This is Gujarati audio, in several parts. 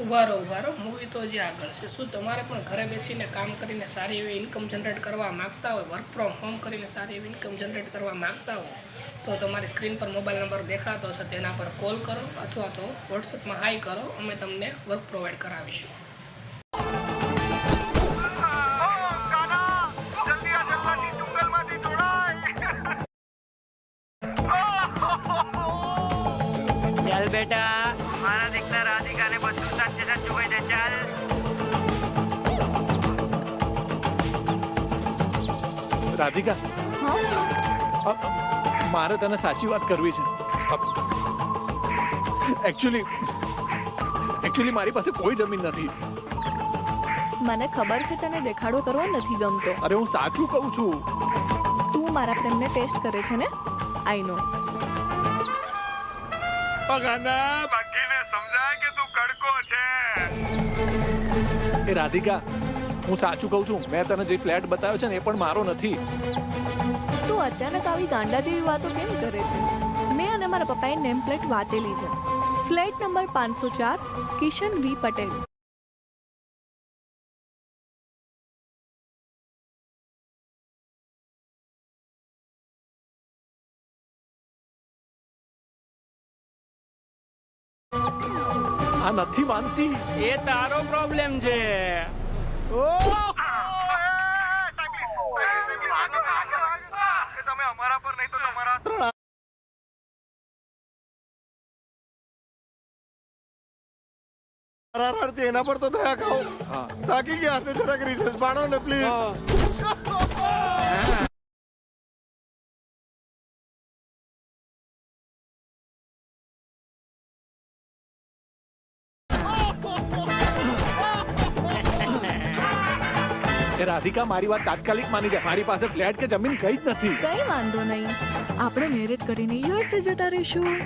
ઉભા રહો મૂવી તો હજી આગળ છે. શું તમારે પણ ઘરે બેસીને કામ કરીને સારી એવી ઇન્કમ જનરેટ કરવા માગતા હોય, વર્ક ફ્રોમ હોમ કરીને સારી એવી ઇન્કમ જનરેટ કરવા માગતા હોય તો તમારી સ્ક્રીન પર મોબાઈલ નંબર દેખાતો હશે, તેના પર કોલ કરો અથવા તો વોટ્સએપમાં હાઈ કરો. અમે તમને વર્ક પ્રોવાઈડ કરાવીશું. ચાલ બેટા, મારા દીકરા રાધિકાને બધું સાચે સાચું કહી દે. ચાલ. રાધિકા, મારે તને સાચી વાત કરવી છે. એકચ્યુઅલી મારી પાસે કોઈ જમીન નથી. મને ખબર છે તને દેખાડો કરવો નથી ગમતો. અરે હું સાચું કહું છું. તું મારા પ્રેમને ટેસ્ટ કરે છે ને? આઈ નો. બાકીને સમજાય કે તું કડકો છે. એ રાધિકા, હું સાચું કહું છું. મેં તને જે ફ્લેટ બતાવ્યો છે ને એ પણ મારો નથી. તું અચાનક આવી ગાંડા જેવી વાતો કેમ કરે છે? મેં અને મારા પપ્પાએ નેમ પ્લેટ વાંચેલી છે. ફ્લેટ નંબર 504, કિશન વી પટેલ. આ નથી માનતી. એ તારો પ્રોબ્લેમ છે. તમે અમારા પર નહીં તો તમારા એના પર તો દયા ખાઓ. થાકી ગયા હશે, જરાક રિસર્ચ પાડો ને પ્લીઝ. એ રાધિકા, મારી વાત તાત્કાલિક માની જા. મારી પાસે ફ્લેટ કે જમીન કઈ જ નથી. કઈ વાંધો નહીં, આપણે મેરેજ કરીને યુએસએ જતા રહીશું.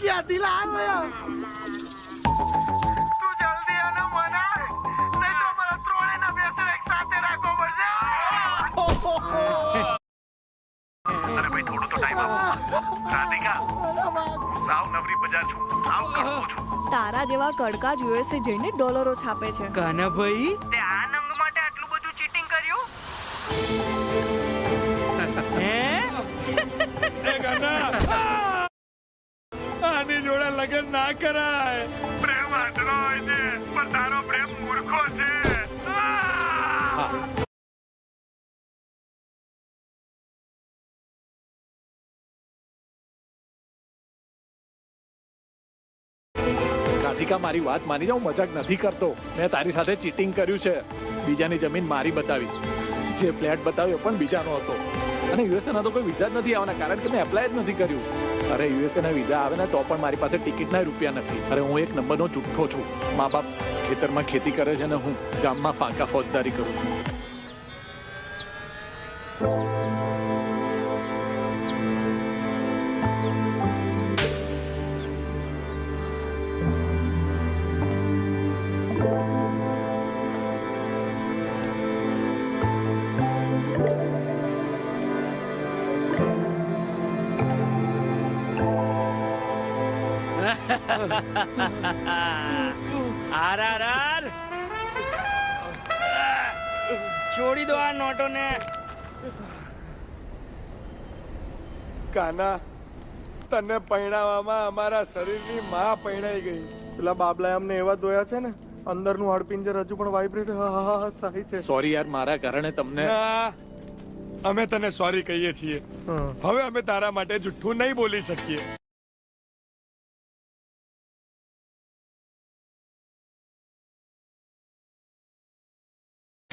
ક્યાંથી લાવ્યો? તું જલ્દી આને મનાય, નહીં તો અમારા ત્રણેયના બેસણ એક સાથે રાખવો પડશે. અરે ભાઈ, થોડો તો ટાઈમ આપો. રાધિકા, સાવ નવરી બજાર છું, સાવ કડકો છું. તારા જેવા કડકા જ યુએસએ જઈને ડોલરો છાપે છે. કાનાભાઈ, તે આ નંગ માટે આટલું બધું ચીટિંગ કર્યું? હે? એ ગાના, આની જોડે લગ્ન ના કરાય. પ્રેમ આંધળો હોય છે, પણ તારો પ્રેમ મૂર્ખો છે. રાધિકા, મારી વાત માની જા. હું મજાક નથી કરતો. મેં તારી સાથે ચીટિંગ કર્યું છે. બીજાની જમીન મારી બતાવી. જે ફ્લેટ બતાવ્યો પણ બીજાનો હતો. અને યુએસએ ના તો કોઈ વિઝા જ નથી આવવાના, કારણ કે મેં એપ્લાય જ નથી કર્યું. અરે યુએસએ ના વિઝા આવે ને તો પણ મારી પાસે ટિકિટના રૂપિયા નથી. અરે હું એક નંબરનો જુઠ્ઠો છું. મા બાપ ખેતરમાં ખેતી કરે છે ને હું ગામમાં ફાંકા ફોજદારી કરું છું. આર છોડી દો આ નોટોને. કાના, તને પૈણાવામાં અમારા શરીરની માં પૈણાઈ ગઈ. પેલા બાબલાએ અમને એવા ધોયા છે ને, અંદરનું હાડપિંજર હજુ પણ વાઇબ્રેટ થાય છે. સોરી યાર, મારા કારણે તમને. ના, અમે તને સોરી કહીએ છીએ. હવે અમે તારા માટે જુઠ્ઠું નહીં બોલી શકીએ.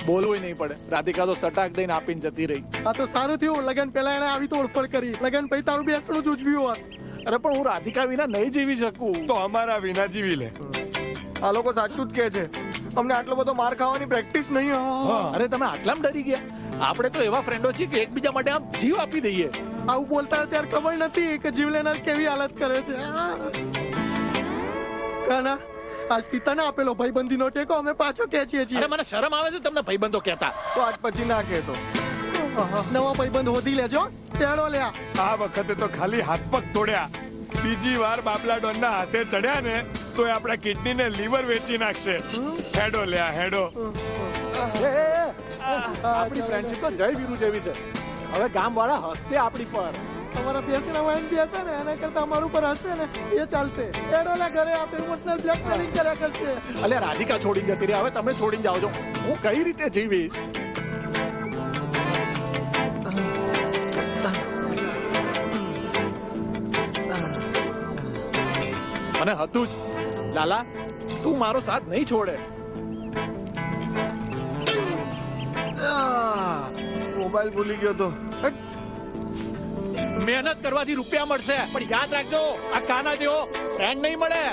બોલવું નહીં પડે. રાધિકા તો સટાક દઈને આપીને જતી રહી. આ તો સારું થયું, લગન પહેલા એને આવી તોડફોડ કરી. લગન પછી તારું બેસણું જ ઉજવ્યું હોત. અરે પણ હું રાધિકા વિના નહીં જીવી શકું. તો અમારા વિના જીવી લે. આ લોકો સાચું જ કહે છે. અમને આટલો બધો માર ખાવાની પ્રેક્ટિસ નહીં. અરે તમે આટલામાં ડરી ગયા? આપણે તો એવા ફ્રેન્ડો છીએ કે એકબીજા માટે આમ જીવ આપી દઈએ. આવું બોલતા ત્યારે ખબર નથી કે જીવ લેનાર કેવી હાલત કરે છે. કાના, આજથી તને આપેલો ભાઈબંધીનો ટેકો અમે પાછો ખેંચીએ છીએ. અરે મને શરમ આવે છે તમને ભાઈબંધો કહેતા. તો આજ પછી ના કહેતો. નવો ભાઈબંધ હોધી લેજો. તેડો લ્યા. આ વખતે તો ખાલી હાથ પગ તોડ્યા. બીજી વાર બાબલા ડોનના હાથે ચડ્યા ને તો એ આપણા કિડની ને લીવર વેચી નાખશે. હેડો લે હેડો. આપણી ફ્રેન્ડશિપ તો જય વીરુ જેવી છે. હવે ગામ વાળા હસશે આપણી પર. તમારા બેસીને વાઈન બેસે ને એના કરતા અમારું પર હશે ને એ ચાલશે. હેડો લે ઘરે આપણે ઇમોશનલ બ્લેકમેલિંગ કર્યા કરશે. અલે રાધિકા છોડીને જતી રહી, હવે તમે છોડીને જાઓ છો. હું કઈ રીતે જીવીશ? મને હતું જ લાલા, તું મારો સાથ નહીં છોડે. મોબાઈલ ભૂલી ગયો તો. મહેનત કરવાથી રૂપિયા મળશે, પણ યાદ રાખજો આ કાના જેવો ફ્રેન્ડ નહીં મળે.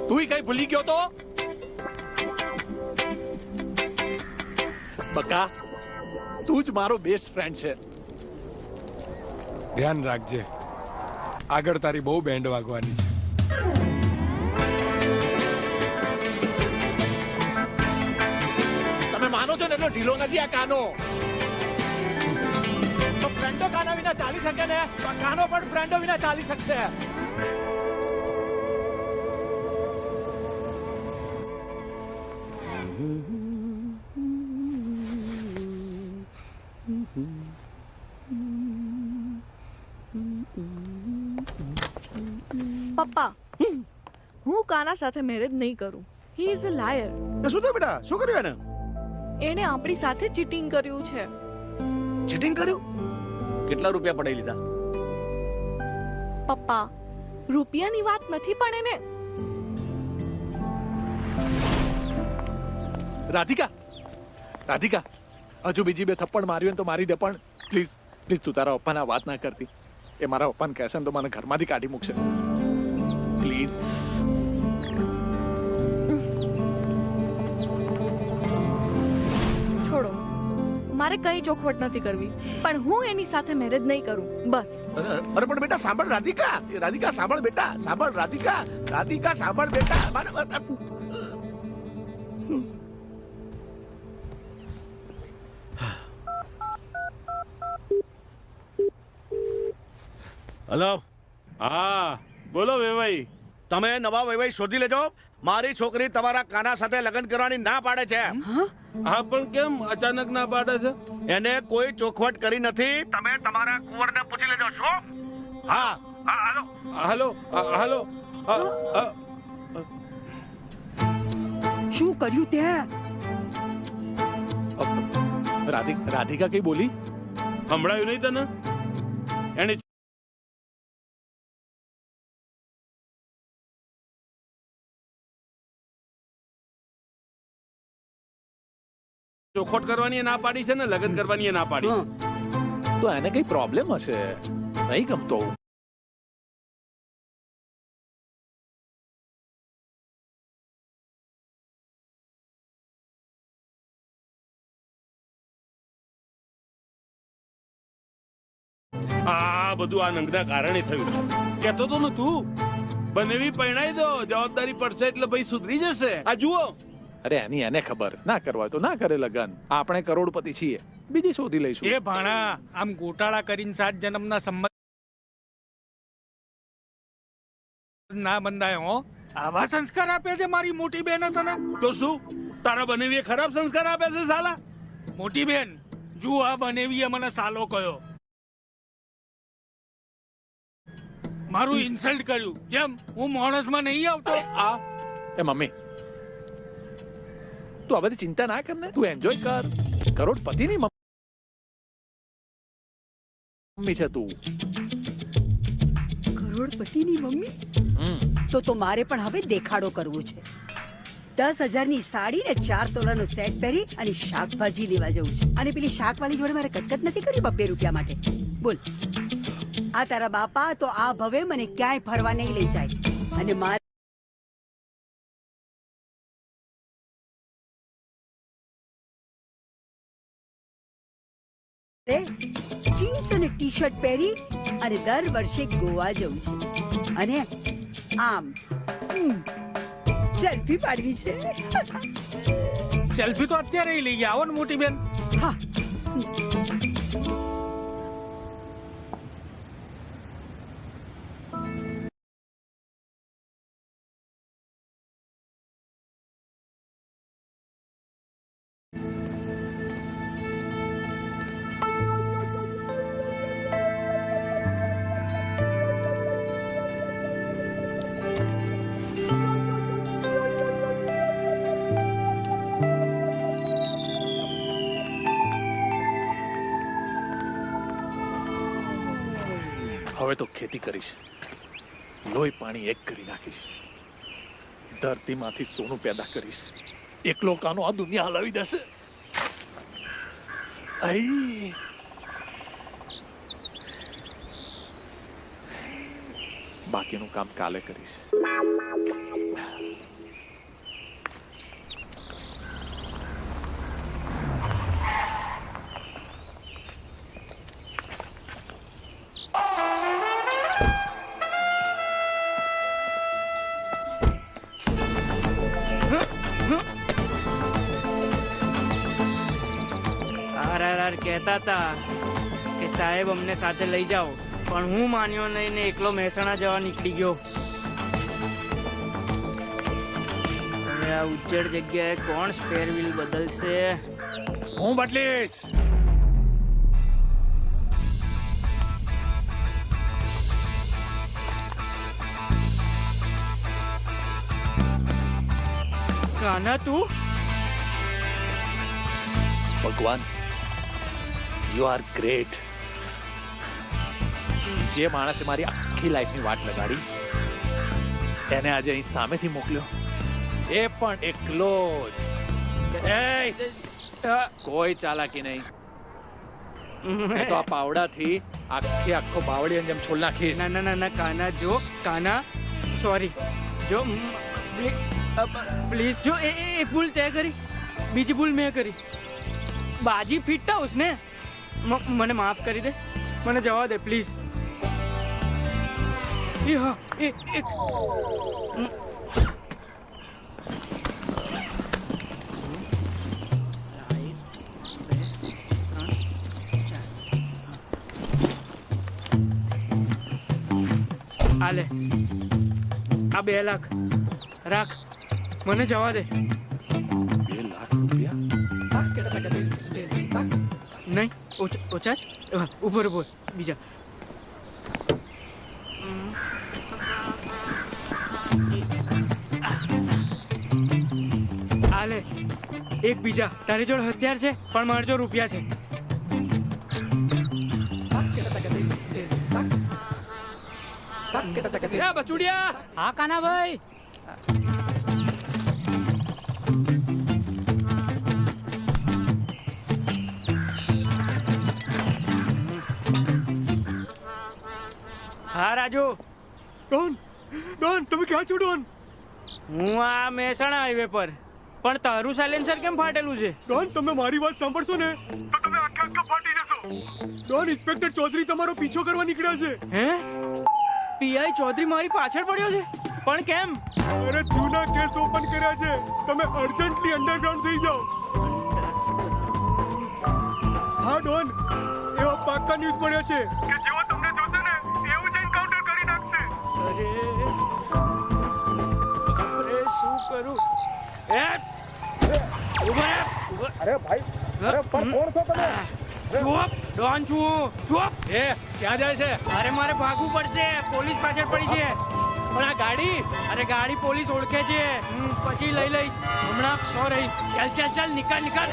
તું કઈ ભૂલી ગયો તો? બકા, તું જ મારો બેસ્ટ ફ્રેન્ડ છે. ધ્યાન રાખજે, આગળ તારી બહુ બેન્ડ વાગવાની છે. તમે માનો છો ને એટલો ઢીલો નથી આ કાનો. તો ફ્રેન્ડો કાના વિના ચાલી શકે ને, તો કાનો પણ ફ્રેન્ડો વિના ચાલી શકશે. પપ્પા, હું કાના સાથે મેરેજ નહીં કરું. He is a liar. શું થયું બેટા? શું કર્યું એને? એણે આપણી સાથે ચીટિંગ કર્યું છે. ચીટિંગ કર્યું? કેટલા રૂપિયા પડાઈ લીધા? પપ્પા, રૂપિયાની વાત નથી, પણ એને રાધિકા, રાધિકા, હજુ બીજી બે થપ્પડ માર્યું ને તો મારી દે, પણ પ્લીઝ પ્લીઝ તું તારા પપ્પાને આ વાત ના કરતી. એ મારા પપ્પાને કહેશે ને તો મને ઘરમાંથી કાઢી મૂકશે. પ્લીઝ. છોડો, મારે કઈ ચોખવટ નથી કરવી, પણ હું એની સાથે મેરેજ નહીં કરું, બસ. અરે પણ બેટા સાંભળ રાધિકા, રાધિકા સાંભળ બેટા, સાંભળ રાધિકા, રાધિકા સાંભળ બેટા. હલો, હા બોલો વેવાઈ. તમે નવા વૈવાઈ શોધી લેજો. મારી છોકરી તમારા કાના સાથે લગ્ન કરવાની ના પાડે છે. હા પણ કેમ અચાનક ના પાડે છે? એને કોઈ ચોખવટ કરી નથી. તમે તમારા કુંવરને પૂછી લેજો. શું? હા હા હાલો. હાલો હાલો. શું કર્યું તે? રાધિકા કઈ બોલી? સંભળાયું નહીં તને? એને ચોખવટ કરવાની ના પાડી છે ને લગ્ન કરવાની ના પાડી છે. તો એને કઈ પ્રોબ્લેમ હશે, નહીં ગમતો. આ બધું આ નંગના કારણે થયું. કેતો તો ને તું બનેવી પરણાઈ દો, જવાબદારી પડશે એટલે ભાઈ સુધરી જશે. આ જુઓ. અરે એની એને ખબર, ના કરવા હોય તો ના કરે લગન. આપણે કરોડપતિ છીએ, બીજી શોધી લઈશું. એ ભાણા આમ ગોટાળા કરીને 7 જન્મના સંબંધ ના બંધાય હો. આવા સંસ્કાર આપે છે મારી મોટી બેન તને? તો શું તારા બનેવીએ ખરાબ સંસ્કાર આપ્યા છે સાલા? મોટી બેન જુઓ, આ બનેવીએ મને સાલો કયો, મારું ઇન્સલ્ટ કર્યું. કેમ હું માણસમાં નહીં આવતો? આ એ મમ્મી, તું આ બધી ચિંતા ના કર ને, તું એન્જોય કર. કરોડપતિની મમ્મી છે તું. કરોડપતિની મમ્મી? તો મારે પણ હવે દેખાડો કરવો છે. 10,000ની સાડી ને 4 તોલાનો સેટ પહેરી અને શાકભાજી લેવા જવું છે. અને પેલી શાકવાળી જોડે મારે કચકચ નથી કરી 2 રૂપિયા માટે. બોલ, આ તારા બાપા તો આ ભવે મને ક્યાંય ફરવા નહીં લઈ જાય. અને મારે જીન્સ અને ટી-શર્ટ પહેરી અને દર વર્ષે ગોવા જવું છે. અને આમ સેલ્ફી પાડવી છે. સેલ્ફી તો અત્યારે લઈ ગયા. આવો ને મોટી બેન. હા હવે તો ખેતી કરીશ, લોહી પાણી એક કરી નાખીશ, ધરતીમાંથી સોનું પેદા કરીશ, એકલો કાનો આ દુનિયા હલાવી દેશે. આઈ બાકીનું કામ કાલે કરીશ. RRR કહેતા હતા કે સાહેબ અમને સાથે લઈ જાઓ, પણ હું માન્યો નહીં ને એકલો મહેસાણા જવા નીકળી ગયો. હવે આ ઉજ્જડ જગ્યાએ કોણ સ્પેર વ્હીલ બદલશે? હું બદલીશ. કાના તું? ભગવાન, યુ આર ગ્રેટ. જે માણસે મારી આખી લાઈફની વાટ લગાડી એને આજે અહીં સામેથી મોકલ્યો, એ પણ એકલો જ. કોઈ ચાલાકી નહીં. મેં તો આ પાવડાથી આખો બાવળી જેમ છોલ નાખીશ. ના ના ના ના કાના, જો કાના, સોરી, જો પ્લીઝ, જો એક ભૂલ તે કરી, બીજી ભૂલ મેં કરી. બાજી ફીટતા ઉસને મને માફ કરી દે, મને જવા દે પ્લીઝ. આ લે, આ 2 લાખ રાખ, મને જવા દે. 2 લાખ રૂપિયા નહીં, ઓછા જ. ઉભો બીજા. આ લે, એક બીજા. તારી જોડે હથિયાર છે પણ મારી જોડે રૂપિયા છે. બચુડિયા. હા કાના ભાઈ. હા રાજુ. ડોન, ડોન, તમે ક્યાં છો ડોન? હું આ મહેસાણા હાઈવે પર. પણ તારું સાયલેન્સર કેમ ફાટેલું છે? ડોન, તમે મારી વાત સાંભળશો ને તો તમે આખા ફાટી જશો. ડોન, ઇન્સ્પેક્ટર ચૌધરી તમારો પીછો કરવા નીકળ્યા છે. હે? પીઆઈ ચૌધરી મારી પાછળ પડ્યો છે? પણ કેમ? અરે જૂના કેસ ઓપન કર્યા છે. તમે અર્જન્ટલી અંડરગ્રાઉન્ડ થઈ જાઓ. હા ડોન, એવા પાક્કા ન્યૂઝ મળ્યા છે કે જેવો તમને જોશે ને એવું જ એન્કાઉન્ટર કરી નાખશે. અરે શું કરું? અરે ભાઈ, અરે પણ કોણ છો તમે? ચૂપ, ડોન છું. ચૂપ. ક્યાં જાય છે? અરે મારે ભાગવું પડશે, પોલીસ પાછળ પડી છે. પણ આ ગાડી? અરે ગાડી પોલીસ ઓળખે છે, પછી લઈ લઈશ. હમણાં છો રહી. ચાલ ચાલ ચાલ, નીકળ નીકળ.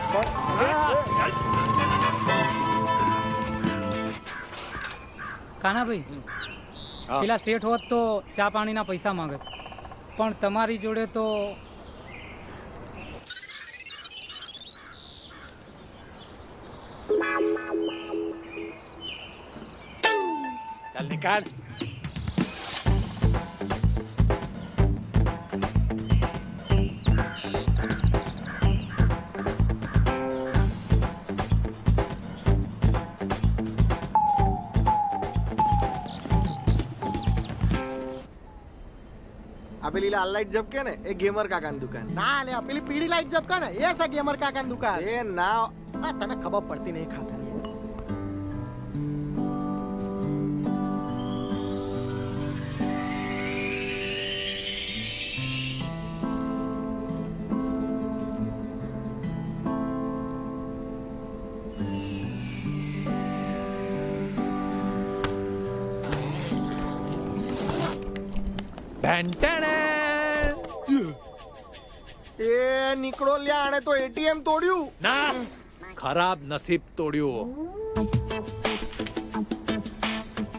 કાનાભાઈ, પેલા શેઠ હોત તો ચા પાણીના પૈસા માંગત, પણ તમારી જોડે તો ચાલ નીકાળ. આ પેલી લાલ લાઈટ ઝબકે ને એ ગેમર કાકાની દુકાન. ના લે, પેલી પીળી લાઈટ ઝબકે ને એ છે ગેમર કાકાની દુકાન. એ ના, તને ખબર પડતી નહીં ખાતા. એ નીકળો લ્યા, આણે તો એટીએમ તોડ્યું. ના, ખરાબ નસીબ તોડ્યું.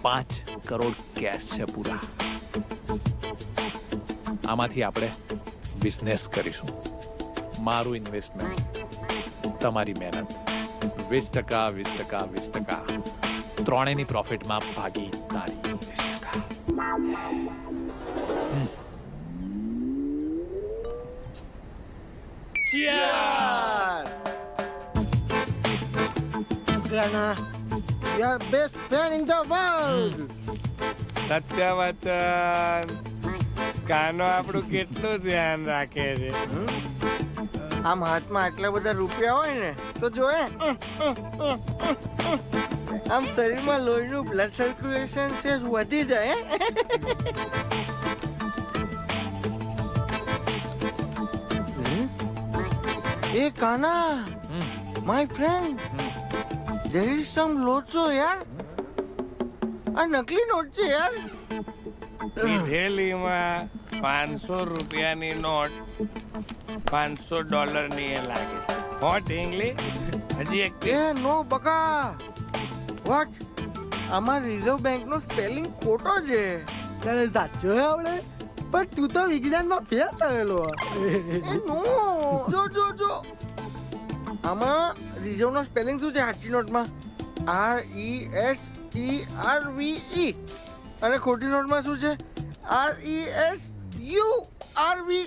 5 કરોડ કેશ છે પૂરા. આમાંથી આપણે બિઝનેસ કરીશું. મારું ઇન્વેસ્ટમેન્ટ, તમારી મહેનત, 20%, 20%, 20%. ત્રણેયની પ્રોફિટમાં ભાગીદારી 20%. Your best friend in the world. સત્યવચન, કાનો આપણું કેટલું ધ્યાન રાખે છે. આમ હાથમાં આટલા બધા રૂપિયા હોય ને તો જોએ આમ શરીરમાં લોહીનું બ્લડ સર્ક્યુલેશન છે વધી જાય. એ Kana, my friend, there is some લોચો યાર. આ નકલી નોટ છે યાર. થેલીમાં 500 રૂપિયાની નોટ $500 ની એ લાગે છે. હોટ ઇંગ્લિશ હજી એક એ નો બકા, વોટ? આમાં રિઝર્વ બેંક નો સ્પેલિંગ ખોટો છે. તને સાચો આવડે? પણ તું તો વિજ્ઞાનમાં ફેલ થયેલો. નો, જો જો જો, આમાં રિઝર્વ નો સ્પેલિંગ શું છે સાચી નોટમાં? RESERVE. અને ખોટી નોટમાં શું છે? RESURVE.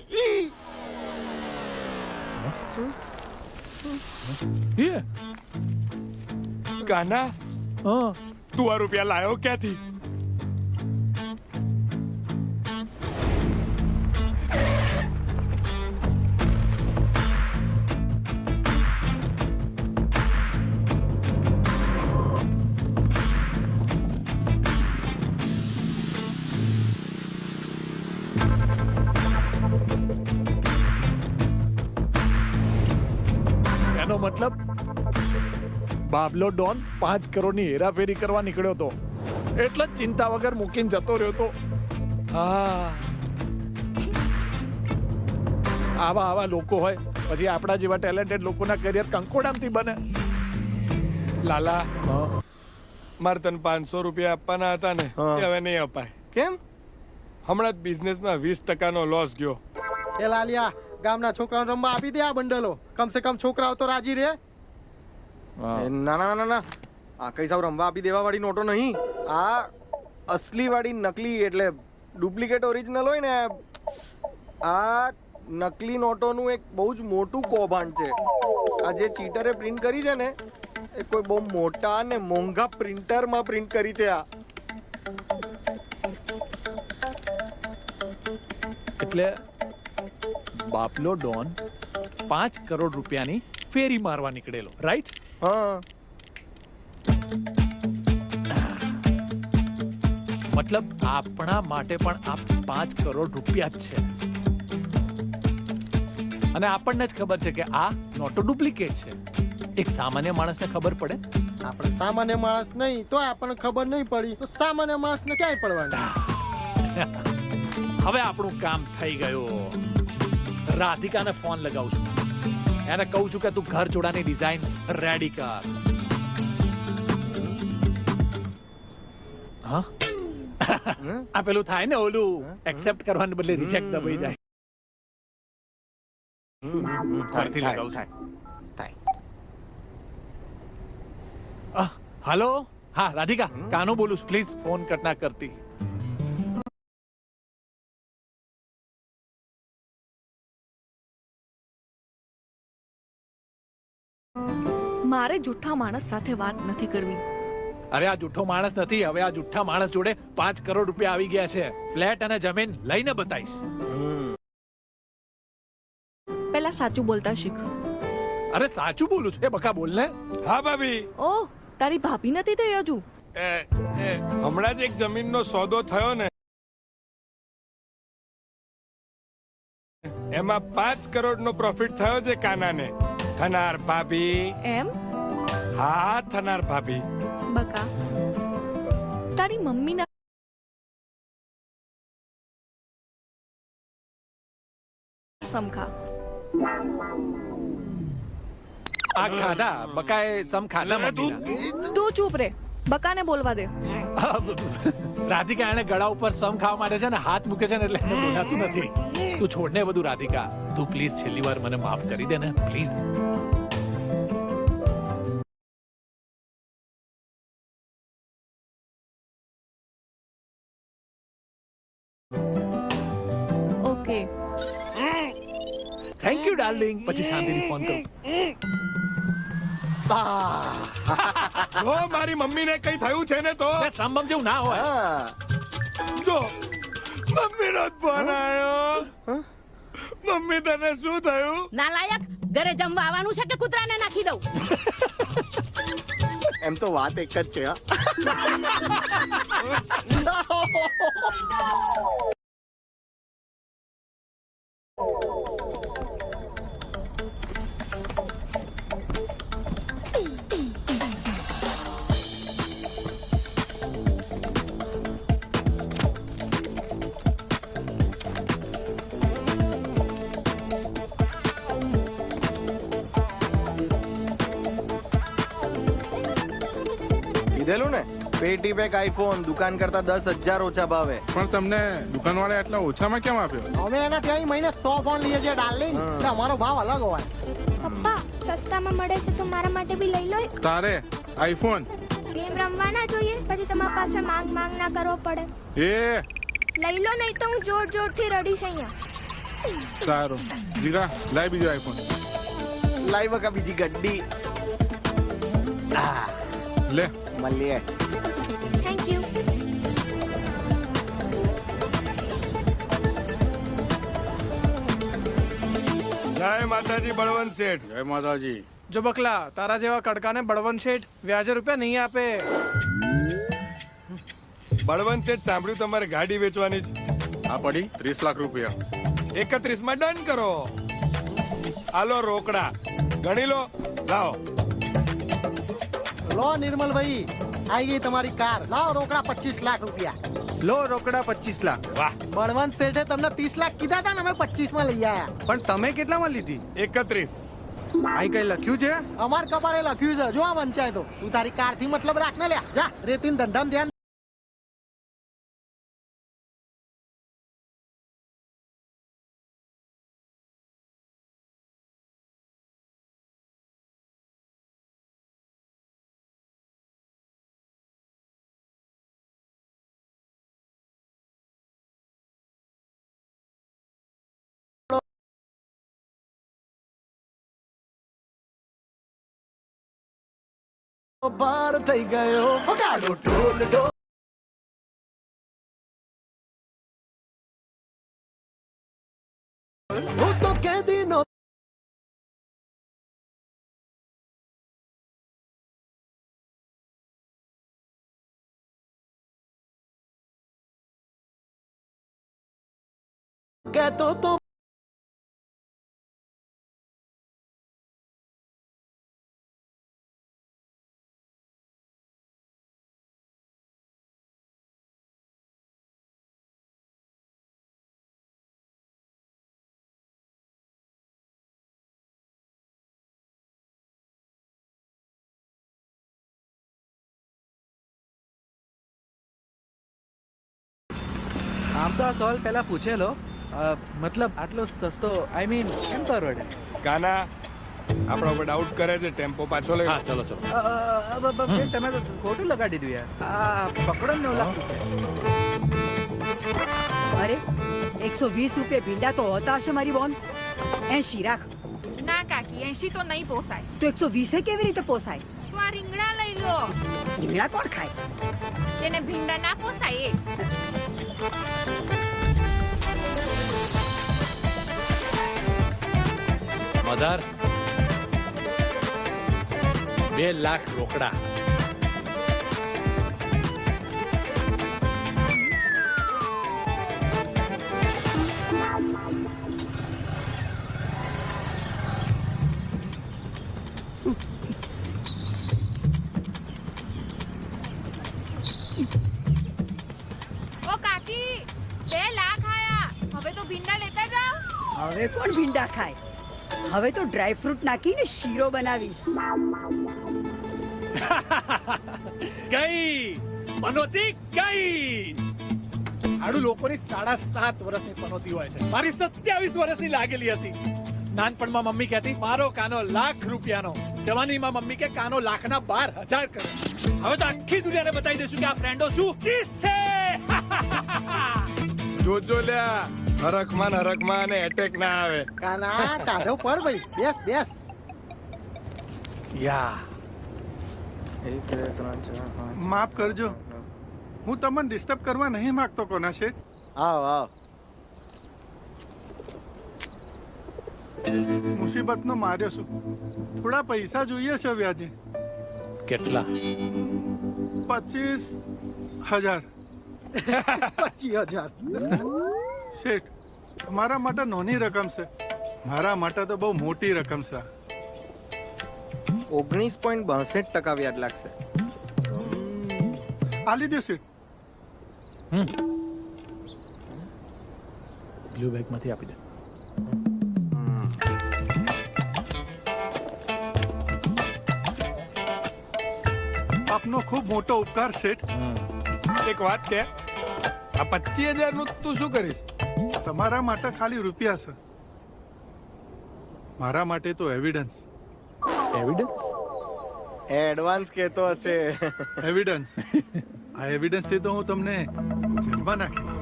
કાના, હા, તું આ રૂપિયા લાયો ક્યાંથી? એનો મતલબ બાબલો ડોન 5 કરોડની હેરાફેરી કરવા નીકળ્યો હતો, એટલે જ ચિંતા વગર મૂકીને જતો રહ્યો હતો. આવા લોકો હોય પછી આપણા જેવા ટેલેન્ટેડ લોકોના કરિયર કંકોડામથી બને. લાલા, મારે તને 500 રૂપિયા આપવાના હતા ને, એ હવે નહીં અપાય. કેમ? હમણાં જ બિઝનેસમાં 20%નો લોસ ગયો. એ લાલિયા, ગામના છોકરાઓને રમવા આપી દે આ બંડલો. કમસે કમ છોકરાઓ તો રાજી રહે. ના ના ના ના, આ કઈ સાવ રમવા આપી દેવા વાળી નોટો નહીં. આ અસલી વાળી નકલી, એટલે ડુપ્લિકેટ ઓરિજિનલ હોય ને, આ નકલી નોટોનું એક બહુ જ મોટું કૌભાંડ છે. આ જે ચીટરે પ્રિન્ટ કરી છે ને, એ કોઈ બહુ મોટા ને મોંઘા પ્રિન્ટરમાં પ્રિન્ટ કરી છે. આ એટલે બાપલો ડોન 5 કરોડ રૂપિયાની ફેરી મારવા નીકળેલો, રાઈટ? હા, મતલબ આપણા માટે પણ આ 5 કરોડ રૂપિયા જ છે. અને આપણને જ ખબર છે કે આ નોટો ડુપ્લિકેટ છે. એક સામાન્ય માણસને ખબર પડે? આપણે સામાન્ય માણસ નહીં તો આપણને ખબર નહીં પડી તો સામાન્ય માણસને ક્યાંય પડવાની. હવે આપણું કામ થઈ ગયું. રાધિકાને ફોન લગાવું છું, એને કહું છું કે તું ઘર જોડાની ડિઝાઇન રેડી કર. હા, આ પેલું થાય ને ઓલું એક્સેપ્ટ કરવાને બદલે રિજેક્ટ દબાઈ જાય. ફરીથી લગાવું છું. હેલો, હા રાધિકા, કાનો બોલું છું, પ્લીઝ ફોન કટ ના કરતી. મારે જૂઠા માણસ સાથે વાત નથી કરવી. અરે આ જૂઠો માણસ નથી. હવે આ જૂઠા માણસ જોડે 5 કરોડ રૂપિયા આવી ગયા છે. ફ્લેટ અને જમીન લઈને બતાઈશ. પહેલા સાચું બોલતા શીખ. અરે સાચું બોલું છું. એ બકા બોલ ને. હા ભાભી. ઓહ, તારી ભાભી નથી થઈ હજુ? હમણાં જ એક જમીનનો સોદો થયો ને, એમાં 5 કરોડનો પ્રોફિટ થયો છે કાનાને. થનાર ભાભી. એમ? હા, થનાર ભાભી. બકા, તારી મમ્મીના સમખા. આ ખાધા બકાએ સમ ખાધા મમ્મીના. તું ચૂપ રે, બકાને બોલવા દે. રાધિકા એને ગળા ઉપર સમ ખાવા માટે છે ને હાથ મૂકે છે ને એટલે એને બોલાતું નથી. તું છોડને બધું રાધિકા. તું પ્લીઝ છેલ્લી વાર મને માફ કરી દે ને please. Okay. Thank you darling. પછી શાંતિથી ફોન કરું. જો મારી મમ્મીને કઈ થયું છે ને તો સંભવ જેવું ના હોય. જો મમ્મીનો જ ફોન આવ્યો. મમ્મી તને શું થયું? નાલાયક, ઘરે જમવા આવવાનું છે કે કૂતરાને નાખી દઉં? એમ તો વાત એક જ છે હા. લીધેલું ને પેટી પેક આઈફોન દુકાન કરતા 10,000 ઓછા ભાવે. પણ તમને દુકાનવાળાએ આટલા ઓછામાં કેમ આપ્યો? અમે એના ત્યાં મહિને 100 ફોન લઈએ છીએ ડાર્લિંગ. અમારો ભાવ અલગ હોય. પપ્પા, સસ્તામાં મળે છે તો મારા માટે બી લઈ લો. તારે આઈફોન ગેમ રમવા ના જોઈએ, પછી તમારા પાસે માંગ ના કરવો પડે. એ લઈ લો, નહીં તો હું જોર જોરથી રડીશ અહીંયા. સારું જીગા લાય બીજો આઈફોન. લાઈવ કા બીજી ગડ્ડી લે મળીએ. Thank you. જય માતાજી બળવંત શેઠ. જય માતાજી. જો બકલા, તારા જેવા કડકાને બળવંત શેઠ વ્યાજે રૂપિયા નહીં આપે. બળવંત શેઠ સાંભળ્યું તમારે ગાડી વેચવાની છે? આ પડી 30 લાખ રૂપિયા. 31 માં ડન કરો. હાલો રોકડા ગણી લો. લાવો લો નિર્મલભાઈ, આવી ગઈ તમારી કાર. લાવો રોકડા 25 લાખ રૂપિયા. લો રોકડા 25 લાખ. વાહ. બળવંત શેઠે તમને 30 લાખ કીધા હતા ને અમે 25 માં લઈ આયા. પણ તમે કેટલામાં લીધી? 31. આઈ કઈ લખ્યું છે? અમાર કપાળે લખ્યું છે. જો આ વંચાય તો તું તારી કાર થી મતલબ રાખ ને લ્યા. જા રેતીન ધંધામાં ધ્યાન. પાર થઈ ગયો વગાડો ઢોલ ઢોલ. હું તો કેદી નો કહેતો તો આમ તો આ સવાલ પહેલા પૂછેલો, મતલબ આટલો સસ્તો, આઈ મીન કેમ પરવડે? કાના આપણા ઉપર ડાઉટ કરે છે. ટેમ્પો પાછો લઈ. હા ચલો ચલો. તમે તો ખોટું લગાડી દીધું યાર. આ પકડો ને 9 લાખ રૂપિયા. અરે 120 રૂપિયા ભીંડા તો હોતા હશે મારી બોન. 80 રાખ. ના કાકી, 80 તો નહીં પોસાય. તો 120 કેવી રીતે પોસાય? તો આ રીંગણા લઈ લો. રીંગણા કોણ ખાય? તેને ભીંડા ના પોસાય એ. મધાર 2 લાખ રોકડા. ઓ કાકી, 2 લાખ આયા. હવે તો ભીંડા લેતા જાઓ. હવે કોણ ભીંડા ખાય? હવે તો ડ્રાય ફ્રૂટ નાખીને શીરો બનાવીશ. ગઈ પનોતી ગઈ. આડું લોકોની 7.5 વર્ષની પનોતી હોય છે, મારી 27 વર્ષની લાગેલી હતી. નાનપણમાં મમ્મી કહેતી મારો કાનો ₹1,00,000નો, જવાનીમાં મમ્મી કે કાનો લાખના 12,000 કરે. હવે તો આખી દુનિયાને બતાવી દઈશું કે આ ફ્રેન્ડો શું ચીજ છે. જોજો લ્યા, હરખમાં અને એટેક ના આવે. કાના ટાઢો પડ ભાઈ, બેસ બેસ. યા 1 2 3 4 5. માફ કરજો, હું તમને ડિસ્ટર્બ કરવા નહીં માંગતો કોના શેઠ. આવ આવ. મુસીબતનો માર્યો છું, થોડા પૈસા જોઈએ છે વ્યાજે. કેટલા? 25,000. 25,000. શેઠ, તમારા માટે નાની રકમ છે, મારા માટે તો બહુ મોટી રકમ છે. 19.62% વ્યાજ લાગશે. આલી દો શેઠ. બ્લુ બેગમાંથી આપી દે. આપનો ખૂબ મોટો ઉપકાર શેઠ. એક વાત કે, આ 25,000 નું તું શું કરીશ? તમારા માટે ખાલી રૂપિયા છે, મારા માટે તો એવિડન્સ. એવિડન્સ? એડવાન્સ કહેતો હશે. એવિડન્સ. આ એવિડન્સ થી તો હું તમને જેલમાં નાખીશ.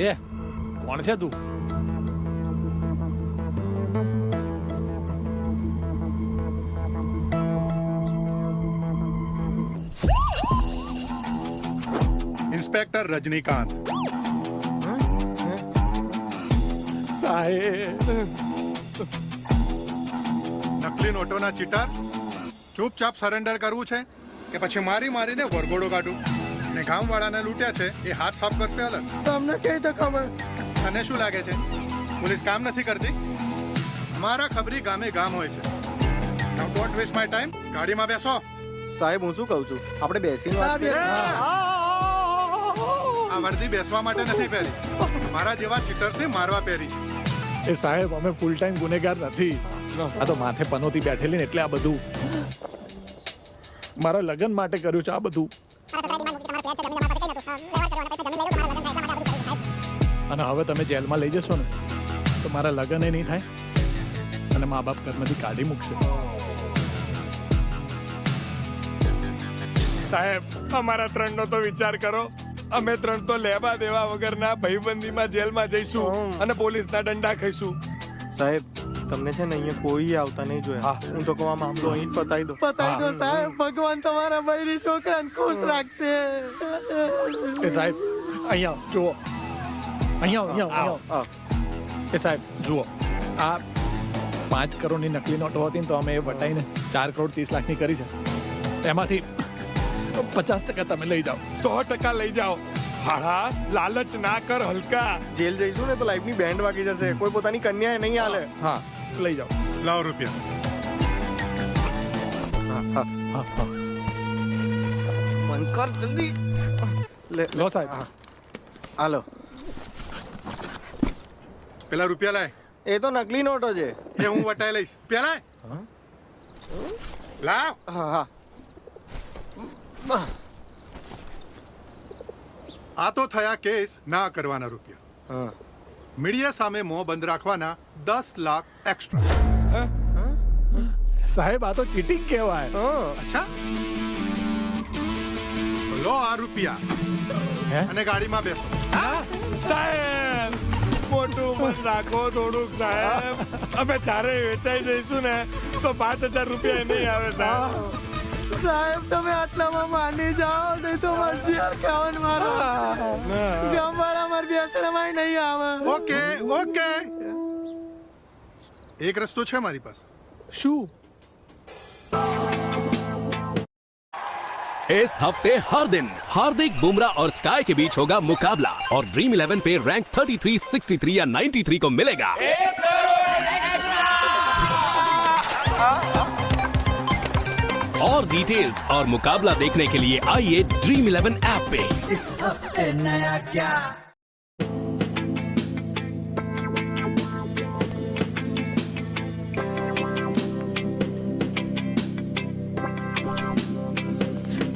એ કોણ છે તું? ઇન્સ્પેક્ટર રજનીકાંત. સાહેબ, નકલી નોટોના ચીટર, ચૂપચાપ સરેન્ડર કરવું છે કે પછી મારીને વરઘોડો કાઢું? ને ગામવાળાને લૂંટ્યા છે એ હાથ સાફ કરશે અલગ. તમને કઈ તો ખબર? તને શું લાગે છે પોલીસ કામ નથી કરતી? અમારા ખબરી ગામે ગામ હોય છે. નાઉ ડોન્ટ વેસ્ટ માય ટાઈમ. ગાડીમાં બેસો. સાહેબ હું શું કહું છું, આપણે બેસીને વાત કરીએ. આ વર્દી બેસવા માટે નથી પહેરી, મારા જેવા ચીટર્સને મારવા પહેરી છે. એ સાહેબ અમે ફૂલ ટાઈમ ગુનેગાર નથી. આ તો માથે પનોતી બેઠેલી ને એટલે આ બધું મારા લગ્ન માટે કર્યું છે. આ બધું અને હવે તમે જેલમાં લઈ જશો ને તો મારા લગ્ન નહીં થાય અને મા બાપ ઘરમાંથી કાઢી મૂકશે. સાહેબ, અમારા 3 નો તો વિચાર કરો. અમે 3 તો લેવા દેવા વગરના ભાઈબંધીમાં જેલમાં જઈશું અને પોલીસના દંડા ખાઈશું. સાહેબ તમને છે ને અહીંયા કોઈ આવતા નહીં જોયા. હું તો કહું આ મામલો અહીં પતાવી દો. પતાવી દો સાહેબ, ભગવાન તમારા બૈરી છોકરાને ખુશ રાખશે. એ સાહેબ અહીંયા જુઓ, અહીંયા. એ સાહેબ જુઓ, આ 5 કરોડની નકલી નોટો હતી ને તો અમે એ વટાઈને 4 કરોડ 30 લાખની કરી છે. એમાંથી 50% તમે લઈ જાઓ. 100% લઈ જાઓ. હા, લાલચ ના કર હલકા. જેલ જઈશું ને તો લાઈફની બેન્ડ વાગી જશે. કોઈ પોતાની કન્યા નહીં હાલે. હા લઈ જાઓ. લાવ રૂપિયા. બંધ કર જલ્દી. લો સાહેબ. હાલો. પેલા રૂપિયા લાય. એ તો નકલી નોટો છે. એ હું વટાઈ લઈશ. પેલા લાવ. હા હા. આ તો થયા કેસ ના કરવાના રૂપિયા. મીડિયા સામે મોં બંધ રાખવાના 10 લાખ એક્સ્ટ્રા. સાહેબ આ તો ચીટિંગ કહેવાય. અચ્છા, લો આ રૂપિયા અને ગાડીમાં બેસો. સાહેબ, મોટું મન રાખો થોડુંક સાહેબ. અમે ચારે વેચાઈ જઈશું ને તો 5,000 રૂપિયા નહીં આવે સાહેબ. સાહેબ તમે આટલામાં માંડી જાઓ નહીં તો જેલ ખાવાનું મારો. ગામવાળા મારી બેસણામાં નહીં આવે. ઓકે, એક રસ્તો છે મારી પાસે. શું? इस हफ्ते हर दिन हार्दिक बुमराह और स्काई के बीच होगा मुकाबला और ड्रीम 11 पे रैंक 33, 63 या 93 को मिलेगा और डिटेल्स और मुकाबला देखने के लिए आइए ड्रीम 11 ऐप पे. इस हफ्ते नया क्या?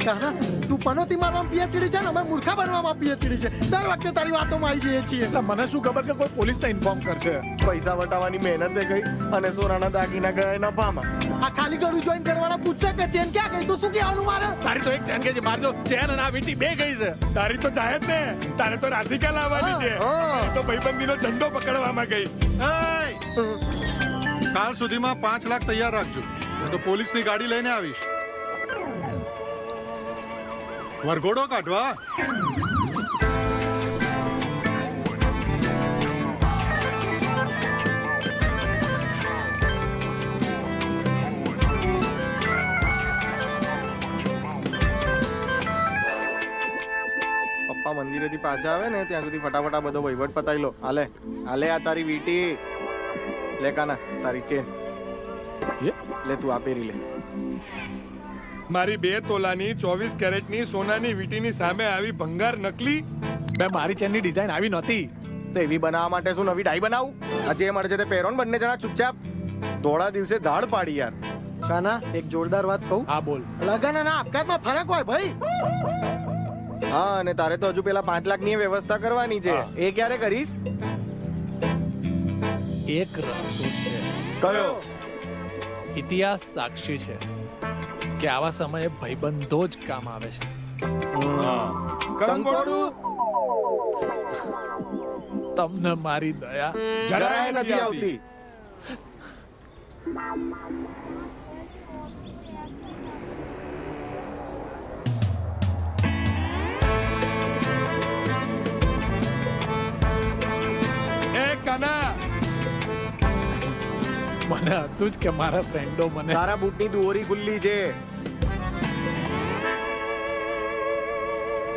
કાના તું પનોતી મારવામાં પીએચડી છે ને અમે મૂર્ખા બનવામાં પીએચડી છે. દર વખતે તારી વાતોમાં આવી જઈએ છીએ. એટલે મને શું ખબર કે કોઈ પોલીસને ઇન્ફોર્મ કરશે. પૈસા વટાવવાની મહેનત ગઈ અને સોનાના દાગીના ગયા નફામાં. આ ખાલી ગળું જોઈન કરવાના પૂછશે કે ચેન ક્યાં ગઈ તો શું કહેવાનું મારે? તારી તો એક ચેન કે છે મારજો, ચેન અને આ વીંટી બે ગઈ છે. તારી તો જાય જ ને, તારે તો રાધિકા લાવવાની છે. એ તો ભાઈબંધીનો ઝંડો પકડવામાં ગઈ. કાલ સુધીમાં 5 લાખ તૈયાર રાખજો, નહીં તો પોલીસની ગાડી લઈને આવીશ. વરઘોડો કાઢવા. પપ્પા મંદિરેથી પાછા આવે ને ત્યાં સુધી ફટાફટ આ બધો વહીવટ પતાવી લો. હાલે હાલે આ તારી વીટી લે. કાના તારી ચેન લે, તું આ પહેરી લે. મારી 2 તોલાની 24 કેરેટની સોનાની વીટીની સામે આવી ભંગાર નકલી. બે મારી ચેનની ડિઝાઇન આવી નહોતી. તો એવી બનાવવા માટે શું નવી ડાઈ બનાવું? આ જે મળે છે તે પહેરો ને બંને જણા ચૂપચાપ. ધોળા દિવસે ધાડ પાડી યાર. કાના એક જોરદાર વાત કહું? હા બોલ. લગન અને આપઘાતમાં ફરક હોય ભાઈ. હા, અને તારે તો હજુ પેલા 5 લાખની વ્યવસ્થા કરવાની છે. એ ક્યારે કરીશ? એક રસ્તો છે. કયો? ઇતિહાસ સાક્ષી છે કે આવા સમયે ભાઈબંધો જ કામ આવે છે. કંકોડું તમને મારી દયા જરાય નથી આવતી. એ કાના, મને હતું જ કે મારા ફ્રેન્ડો મને. તારા બૂટની દોરી ખુલ્લી છે.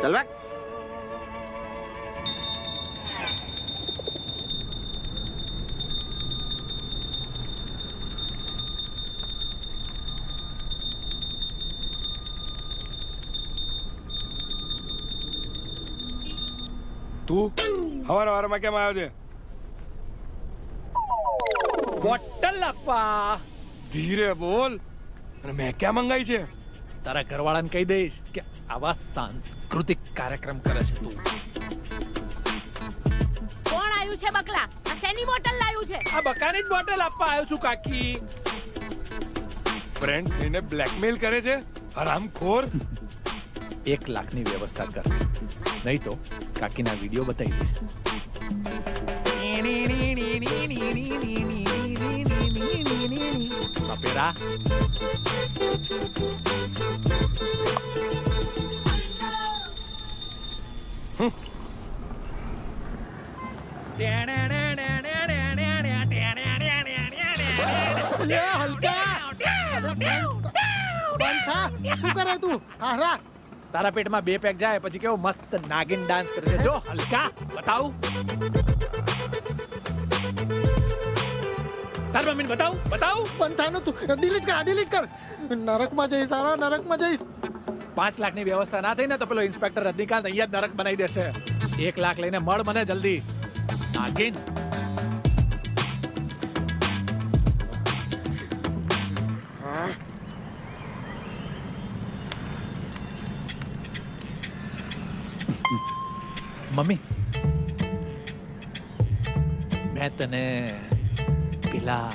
ચાલ ભાગ. તું હવારમાં કેમ આવ્યો છે? બોટલ આપવા. ધીરે બોલ. અને મેં ક્યાં મંગાઈ છે? તારા ઘરવાળાને કહી દઈશ કે આવા સાંસ્કૃતિક કાર્યક્રમ કરે છે તું. કોણ આવ્યું છે બકલા? આ શેની બોટલ લાવ્યું છે? આ બકાની જ બોટલ આપવા આવ્યો છું કાકી. ફ્રેન્ડ થઈને બ્લેકમેલ કરે છે હરામખોર. 1 લાખની વ્યવસ્થા કર, નહીં તો કાકીના વિડીયો બતાવી દઈશ. બાપેરા શું કરે તું? હારા તારા પેટમાં 2 પેક જાય પછી કેવો મસ્ત નાગિન ડાન્સ કરે છે. જો હલકા બતાવું, તાર મમ્મીને બતાવું. બંધાનો તું ડિલીટ કર. નરકમાં જઈશ, સારા નરકમાં જઈશ. 5 લાખની વ્યવસ્થા ના થઈ ને તો પેલો ઇન્સ્પેક્ટર રજનીકાંત અહીંયા જ નરક બનાવી દેશે. 1 લાખ લઈને મળ મને જલ્દી. નાગિન મમ્મી, મેં તને પેલા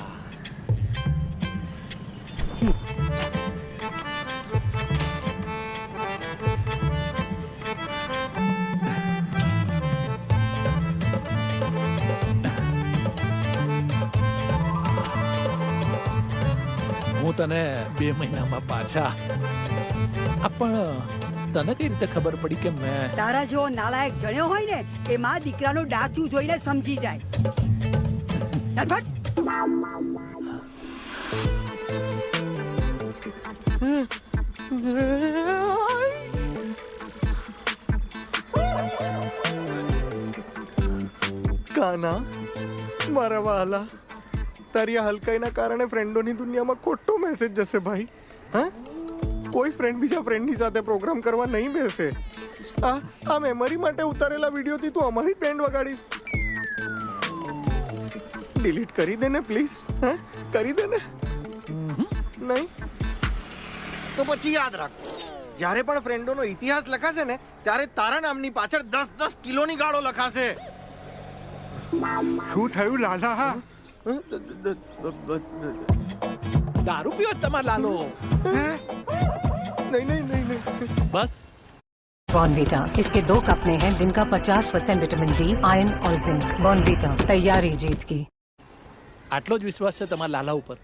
હું તને 2 મહિનામાં પાછા. પણ તને કઈ રીતે ખબર પડી કે મેં? તારા જેવો નાલાયક જણ્યો હોય ને એ માં દીકરાનું ડાચું જોઈને સમજી જાય. ચાલ ફટ. કાના મારા વાલા, તારી આ હલકાઈના કારણે ફ્રેન્ડોની દુનિયામાં ખોટો મેસેજ જશે ભાઈ. હા, કોઈ ફ્રેન્ડ બીજા ફ્રેન્ડની સાથે પ્રોગ્રામ કરવા નહીં બેસે. આ મેમરી માટે ઉતારેલા વિડીયોથી તું અમારી બેન્ડ વગાડીશ. ડિલીટ કરી દે ને પ્લીઝ. હા, કરી દે ને. નહીં તો પછી યાદ રાખ, જ્યારે પણ ફ્રેન્ડોનો ઇતિહાસ લખાશે ને ત્યારે તારા નામની પાછળ 10-10 કિલોની ગાળો લખાશે. શું થયું લાલા? દારૂ પીવો તમાર લાલો? નહીં. બસ बॉर्नवीटा इसके 2 कप में है दिन का 50% विटामिन डी, आयरन और जिंक. बॉर्नवीटा तैयारी जीत की. આટલો જ વિશ્વાસ છે તમારા લાલા ઉપર?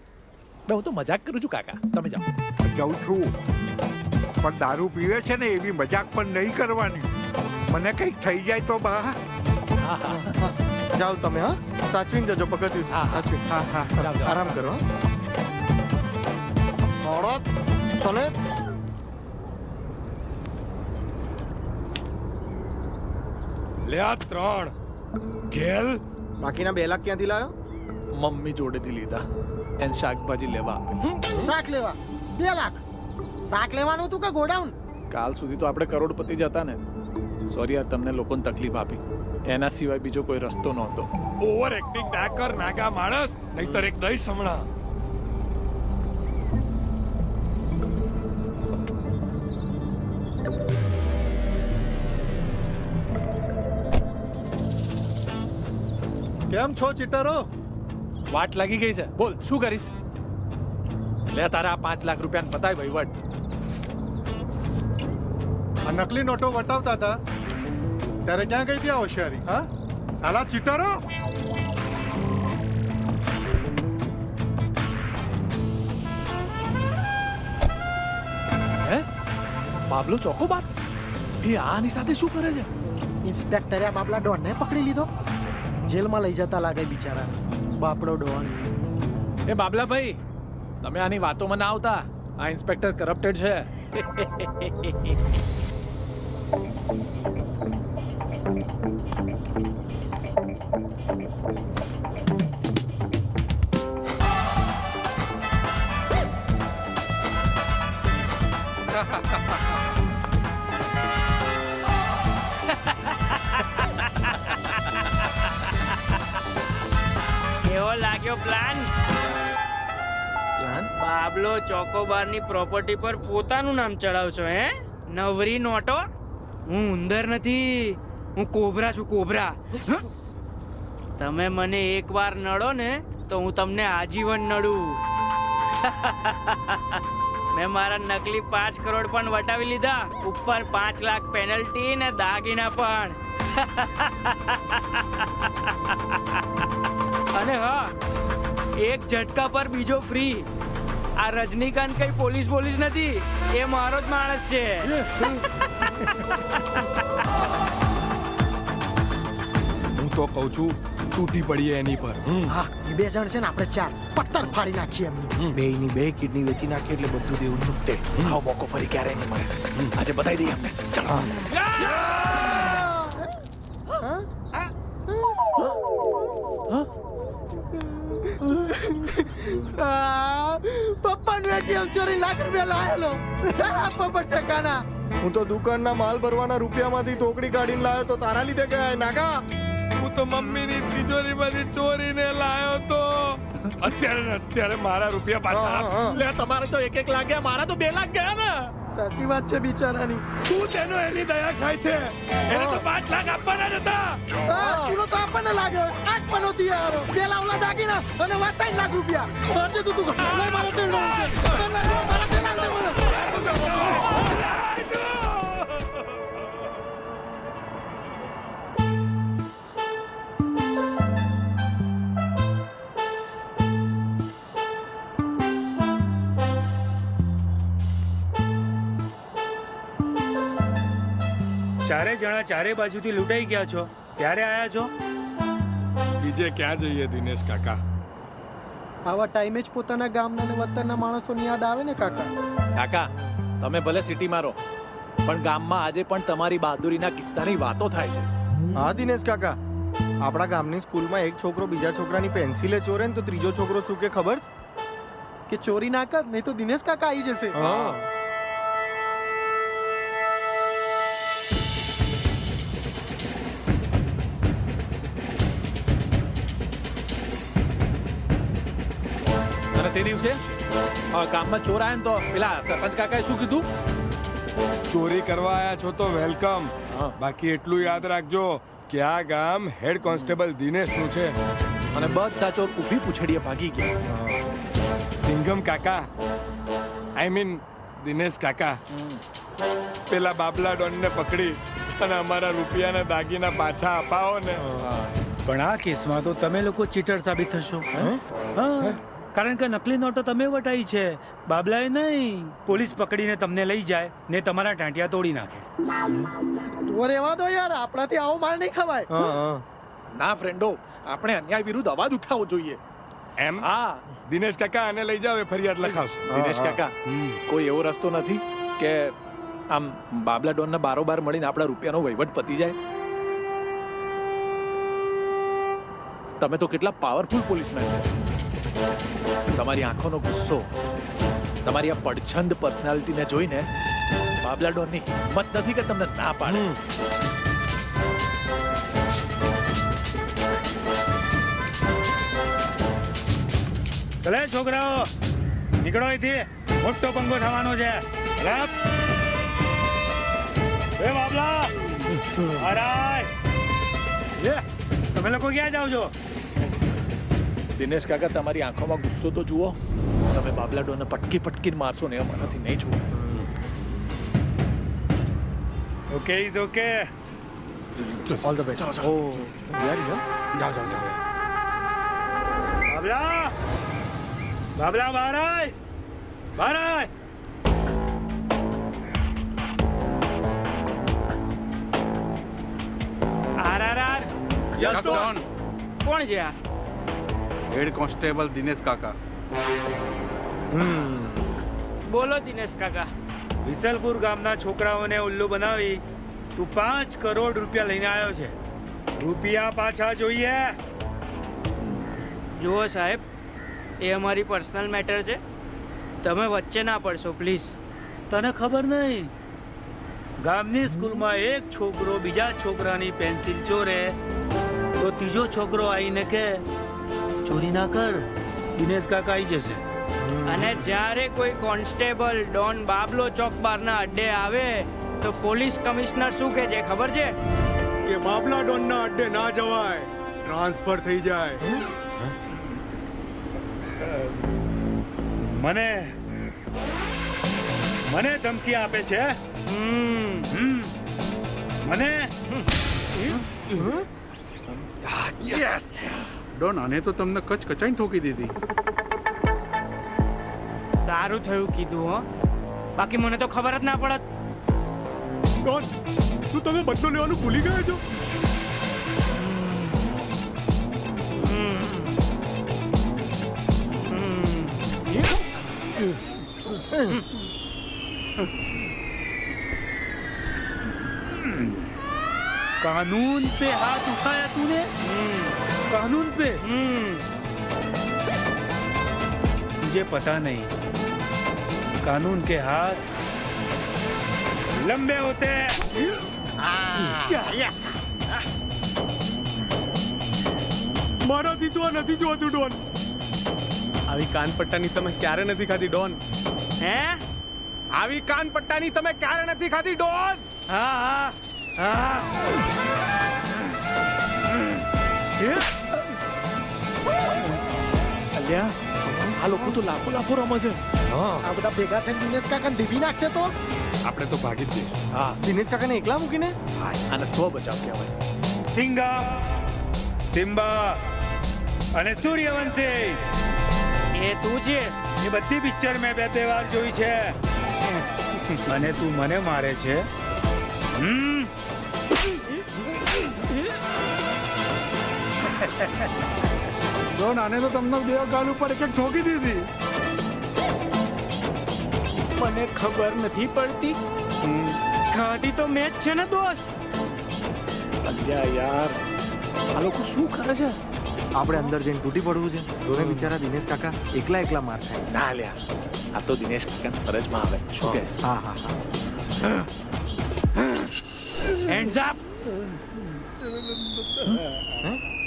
બે હું તો મજાક કરું છું કાકા, તમે જાઓ. જાઉં છું, પણ દારૂ પીવે છે ને એવી મજાક પણ નહીં કરવાની. મને કંઈક થઈ જાય તો બા. હા હા જાઓ તમે. હા, સાચવીને જજો. પકડ્યું છે. સાચવી. જાઓ, જાઓ. આરામ કરો. ઓળખ તને લે આ 3 ઘેલ. બાકીના 2 લાખ ક્યાંથી લાવ્યો? મમ્મી જોડેથી લીધા. એને શાકભાજી લેવા આપી. શાક લેવા 2 લાખ? શાક લેવાનું હતું કે ગોડાઉન? કાલ સુધી તો આપણે કરોડપતિ જ હતા ને. સોરી યાર, તમને લોકોને તકલીફ આપી. એના સિવાય બીજો કોઈ રસ્તો નહોતો. ઓવર એક્ટિંગ ના કર નાગા માણસ, નહીતર એક દઈશ હમણાં. કેમ છો ચીટરો? વાટ લાગી ગઈ છે. બોલ શું કરીશ? લે તારા 5 લાખ રૂપિયા પતાય વહીવટ. આ નકલી નોટો વટાવતા હતા ત્યારે ક્યાં ગઈ ત્યાં હોશિયારી? હા સાલા ચીટરો! હે બાબલો ચોકોબાર? એ આની સાથે શું કરે છે? ઇન્સ્પેક્ટરે આ બાબલા ડોનને પકડી લીધો. જેલમાં લઈ જતા લાગે બિચારા. બાપડો ડોન. એ બાબલા ભાઈ, તમે આની વાતોમાં ના આવતા. આ ઇન્સ્પેક્ટર કરપ્ટેડ છે. કેવો લાગ્યો પ્લાન? બાબલો ચોકોબારની પ્રોપર્ટી પર પોતાનું નામ ચડાવશો હે? નવરી નોટો? હું ઉંદર નથી, હું કોબરા છું, કોબરા. તમે મને એકવાર નડો ને તો હું તમને આજીવન નડું. મેં મારા નકલી 5 કરોડ પણ વટાવી લીધા, ઉપર 5 લાખ પેનલ્ટી ને દાગીના પણ. અને હા, એક ઝટકા પર બીજો ફ્રી. આ રજનીકાંત કઈ પોલીસ નથી, એ મારો જ માણસ છે. હું તો કહું છું તૂટી પડીએ એની પર. હા, એ 2 જણ છે ને, આપણે 4 પત્તર ફાડી નાખીએ એમની. બેયની 2 કિડની વેચી નાખીએ એટલે બધું દેવું ચૂકતે. આવો મોકો ફરી ક્યારે નહીં મળે. આજે બતાવી દઈએ અમને. ચાલો. પપ્પાને એટીએમ ચોરી લાખ રૂપિયા લાયેલો. આપવા પડશે કાના. હું તો દુકાનના માલ ભરવાના રૂપિયામાંથી તોકડી કાઢીને લાવ્યો તો તારા લીધે ગયા નાગા. હું તો મમ્મીની તિજોરીમાંથી ચોરીને લાયો તો. અત્યારે મારા રૂપિયા પાછા. લે તમારે તો 1 લાખ ગયા, મારા તો 2 લાખ ગયા ને. સાચી વાત છે બિચારાની. તું તેનો એની દયા ખાય છે. એને તો 5 લાખ આપવાના જ હતા. કિલો તો આપણને લાગે. 8 પનોતી આવો. 2 લાવલા દાગીના અને 3 લાખ રૂપિયા. સાચે તું મારો તેલ ચારે જણા ચારે બાજુથી લૂંટાઈ ગયા છો, ત્યારે આયા છો? બીજે ક્યાં જઈએ દિનેશ કાકા? આવા ટાઈમે જ પોતાના ગામના અને વતનના માણસોની યાદ આવે ને કાકા. કાકા, તમે ભલે સિટીમાં રહો, પણ ગામમાં આજે પણ તમારી બહાદુરીના કિસ્સાની વાતો થાય છે. હા દિનેશ કાકા, આપણા ગામની સ્કૂલમાં એક છોકરો બીજા છોકરાની પેન્સિલે ચોરે ને તો ત્રીજો છોકરો શું કે ખબર છે? કે ચોરી ના કર, નહીં તો દિનેશ કાકા આવી જશે. અને તે દિવસે ગામમાં ચોર આવ્યા ને તો પેલા સરપંચ કાકાએ શું કીધું? ચોરી કરવા આયા છો તો વેલકમ. બાકી એટલું યાદ રાખજો કે આ ગામ હેડ કોન્સ્ટેબલ દિનેશનું છે. અને બધા ચોર ઊભી પૂછડીએ ભાગી ગયા. સિંઘમ કાકા, આઈ મીન દિનેશ કાકા, પેલા બાબલા ડોનને પકડી અને અમારા રૂપિયાના દાગીના પાછા અપાવો ને. પણ આ કેસમાં તો તમે લોકો ચીટર સાબિત થશો. હા, કારણ કે નકલી નોટો તમે વટાઈ છે, બાબલાએ નહીં. પોલીસ પકડીને તમને લઈ જાય ને તમારા ટાંટિયા તોડી નાખે. તો રેવા દો યાર, આપણાથી આવો માર નહીં ખવાય. ના ફ્રેન્ડો, આપણે અન્યાય વિરુદ્ધ અવાજ ઉઠાવવો જોઈએ. એમ? હા. દિનેશ કાકા આને લઈ જાવ, એ ફરિયાદ લખાવશે. દિનેશ કાકા, કોઈ એવો રસ્તો નથી કે આમ બાબલા ડોનને બારોબાર મળીને આપણા રૂપિયાનો વહીવટ પતી જાય? તમે તો કેટલા પાવરફુલ પોલીસમેન છો. તમારી આંખોનો ગુસ્સો, તમારી આ પડછંદ પર્સનાલિટીને જોઈને બાબલા ડોનની હિંમત નથી કે તમને ના પાડે. ચલે છોકરાઓ, નીકળો અહીંથી, મોટો પંગો થવાનો છે. એ બાબલા, અરાય, તમે લોકો ક્યાં જાવ છો? દિનેશ કાકા, તમારી આંખોમાં ગુસ્સો તો જુઓ. તમે બાબલા ડોનને પટકી પટકીને મારશો ને એમાંથી નહીં જુઓ. Okay is okay. All the best. ઓ જાઓ જાઓ જાઓ. બાબલા, બાબલા, બહાર આય, બહાર આય. Are yes Don. કોણ છે આ? હેડ કોન્સ્ટેબલ દિનેશ કાકા. બોલો દિનેશ કાકા. વિસલપુર ગામના છોકરાઓને ઉલ્લુ બનાવી તું 5 કરોડ રૂપિયા લઈને આવ્યો છે. રૂપિયા પાછા જોઈએ. જુઓ સાહેબ, એ અમારી પર્સનલ મેટર છે, તમે વચ્ચે ના પડશો પ્લીઝ. તને ખબર નહીં, ગામની સ્કૂલમાં એક છોકરો બીજા છોકરાની પેન્સિલ ચોરે તો ત્રીજો છોકરો આવીને કે ચોરી ના કર, દિનેશ કાકા આવી જશે. અને જ્યારે કોઈ કોન્સ્ટેબલ ડોન બાબલો ચોક બારના અડ્ડે આવે તો પોલીસ કમિશનર શું કહે છે ખબર છે? કે બાબલા ડોનના અડ્ડે ના જવાય, ટ્રાન્સફર થઈ જાય. મને ધમકી આપે છે. મને યસ ડોન, આને તો તમને કચ કચાઈને ઠોકી દીધી. સારું થયું કીધું હો, બાકી મને તો ખબર જ ના પડત. ડોન, શું તમે બદલો લેવાનું ભૂલી ગયા છો? कानून पे हाथ उठाया तूने? कानून पे? तुझे पता नहीं, कानून के हाथ लंबे होते हैं. મારાથી તો આ નથી જોતું ડોન. આવી કાનપટ્ટાની તમે ક્યારે નથી ખાધી ડોન? હે? આવી કાનપટ્ટાની તમે ક્યારે નથી ખાધી ડોન? હા હા હા. અલ્યા, આ લોકો તો લાખો લાખો રમે છે. આ બધા ભેગા થઈને દિનેશ કાકાને ઢીબી નાખશે તો આપણે તો ભાગી જ જઈશું. હા, દિનેશ કાકાને એકલા મૂકીને આને સ્વ બચાવ કહેવાય. સિંગા, સિમ્બા અને સૂર્યવંશી, એ તું છે? એ બધી પિક્ચર મેં 2 વાર જોઈ છે. અને તું મને મારે છે? ડોન, આને તો તમને 2 ગાલ ઉપર એક એક ઠોકી દીધી. મને ખબર નથી પડતી. ખાધી તો મેં જ છે ને દોસ્ત. અલ્યા યાર, આ લોકો શું કરે છે? આપણે અંદર જઈને તૂટી પડવું છે. જોને બિચારા દિનેશ કાકા એકલા એકલા માર ખાય. ના લ્યા, આ તો દિનેશ કાકાની ફરજમાં આવે. શું કહે? હા હા હા. Hands up.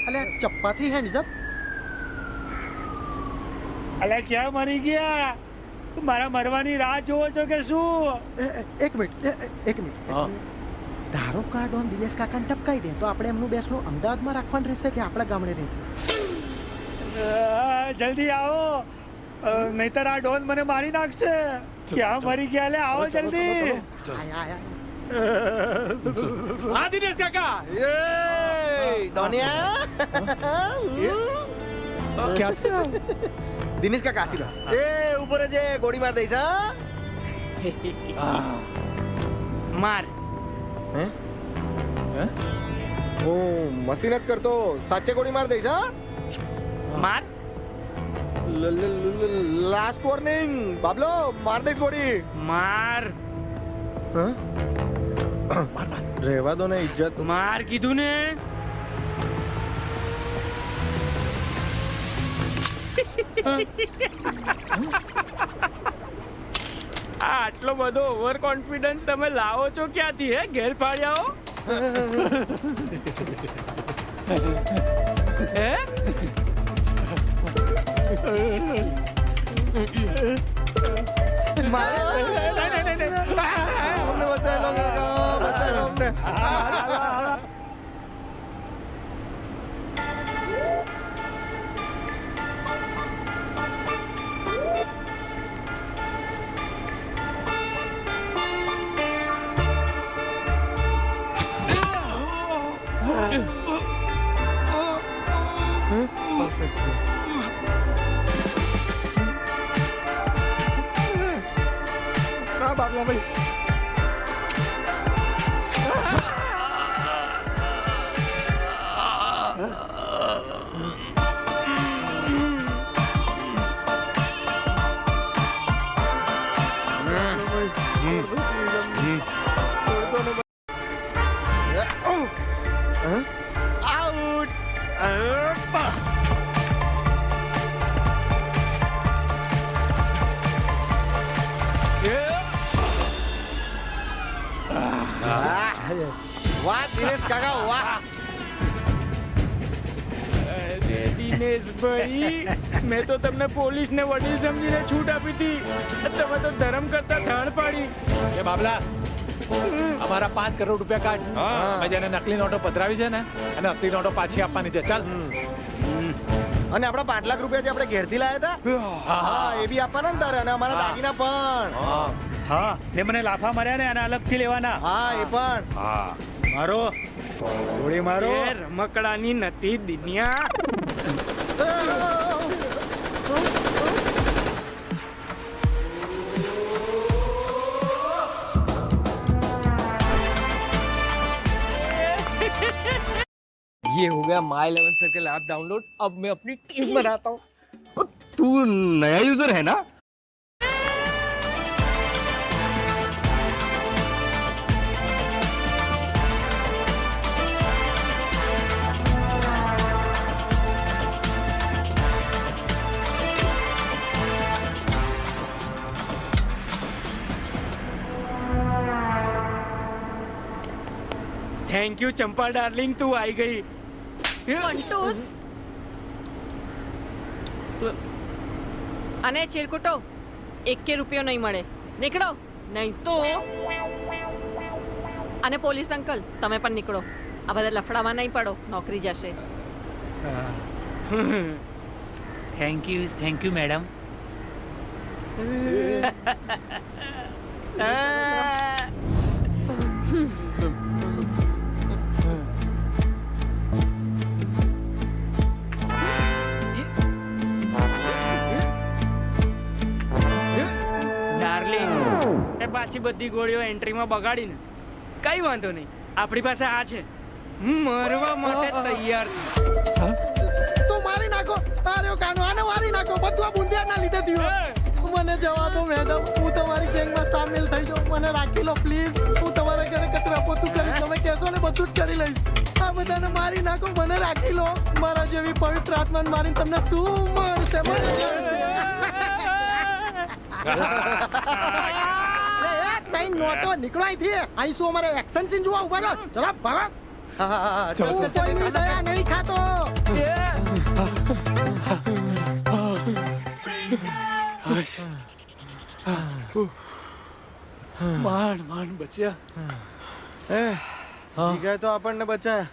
અલ્યા, ચપ્પાથી હેન્ડ્સ અપ? અલ્યા ક્યાં મરી ગયા? મારા મરવાની રાહ જોવો છો કે શું? એક મિનિટ ધારો કે આ ડોન દિનેશ કાકાને ટપકાઈ દે તો આપણે એમનું બેસણું અમદાવાદમાં રાખવાનું રહેશે કે આપણા ગામડે રહેશે? જલ્દી આવો, નહીતર આ ડોન મને મારી નાખશે. ક્યાં મરી ગયા? લે આવો જલ્દી. હા દિનેશ કાકા ક્યાં છે? દિનેશ કાકા આશીર્વાદ એ ઉપર જે ગોળી માર દઈશ. માર. હું મસ્તી નથી કરતો, સાચે ગોળી માર દઈશ. માર. લાસ્ટ વોર્નિંગ બાબલો, માર દઈશ ગોળી. માર. રહેવા દો ને ઇજ્જત. માર કીધું ને. આટલો બધો ઓવર કોન્ફિડન્સ તમે લાવો છો ક્યાંથી? હે ઘેર ફાડ્યાઓ? હે અમને બચાવી લો, અમને. બાબલા ભાઈ વાહ દિનેશ કાકા વાહ. દિનેશભાઈ, મેં તો તમને પોલીસ ને વડીલ સમજીને છૂટ આપી હતી. તમે તો ધર્મ કરતા થાળ પાડી. એ બાબલા અમારા 5 કરોડ રૂપિયા કાઢ. મેં જેને નકલી નોટો પધરાવી છે ને અને અસલી નોટો પાછી આપવાની છે. ચાલ. અને આપણા 5 લાખ રૂપિયા જે આપણે ઘેરથી લાયા હતા હા એ બી આપવાના ને તારે, અને અમારા દાગીના પણ. હા, ને મને લાફા માર્યા ને અને અલગથી લેવાના. હા એ પણ. હા મારો ગોળી મારો. એ રમકડાની નથી દુનિયા. ये हो गया माई 11 सर्कल ऐप डाउनलोड. अब मैं अपनी टीम बनाता हूँ. तू नया यूजर है ना? થેન્ક યુ ચંપા ડાર્લિંગ, તું આવી ગઈ. કંટુસ અને ચિરકુટો 1 રૂપિયો નહીં મળે. નીકળો નહીં તો. અને પોલીસ અંકલ તમે પણ નીકળો. આ બધા લફડામાં નહીં પડો, નોકરી જશે. Thank you madam. ડાર્લિંગ, એ પાછી બધી ગોળીઓ એન્ટ્રીમાં બગાડીને કઈ વાંધો નહીં. આપણી પાસે આ છે. હું મરવા માટે તૈયાર છું. તો મારી નાખો. અરે કાનો આને મારી નાખો. બધું આ બુંદિયાના લીધે થયું. મને જવા દો મેડમ, હું તમારી ગેંગમાં સામેલ થઈ જાઉં. મને રાખી લો પ્લીઝ. હું તમારા ઘરે કચરા પોતું કરીશ. તમે કહેશો ને બધું જ કરી લઈશ. આ બધાને મારી નાખો, મને રાખી લો. મારા જેવી પવિત્ર આત્માને મારીને તમને શું મળશે? કઈ નોટો નીકળો અહીંથી. અહીં શું અમારે એક્શન સીન જોવા ઉભા રહો. ચલો ભાગો. હું કોઈની દયા નહીં ખાતો. માંડ બચ્યા. જીગાએ તો આપણને બચાયા,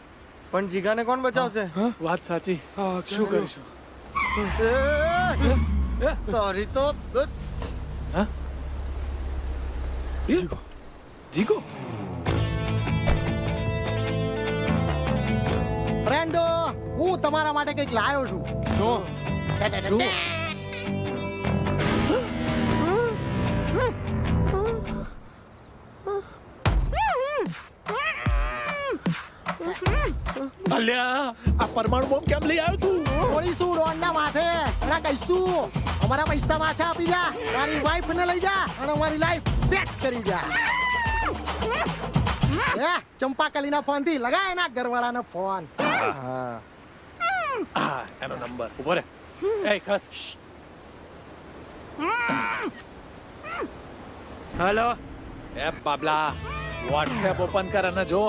પણ જીગાને કોણ બચાવશે? વાત સાચી. શું કરીશું? તારી તો જીગો ફ્રેન્ડો, હું તમારા માટે કંઈક લાવ્યો છું. અલ્યા, આ પરમાણુ બોમ્બ કેમ લઈ આવ્યો તું? ઓળીશું ડોનના માથે અને કહીશું અમારા પૈસા પાછા આપી જા, મારી વાઈફ ને લઈ જા અને અમારી લાઈફ સેટ કરી જા. ચંપાકલીના ફોન થી લગાય એના ઘરવાળાનો ફોન. એનો નંબર ઉભો રે. એ ખસ. હેલો. એ બાબલા, વોટ્સએપ ઓપન કર અને જો.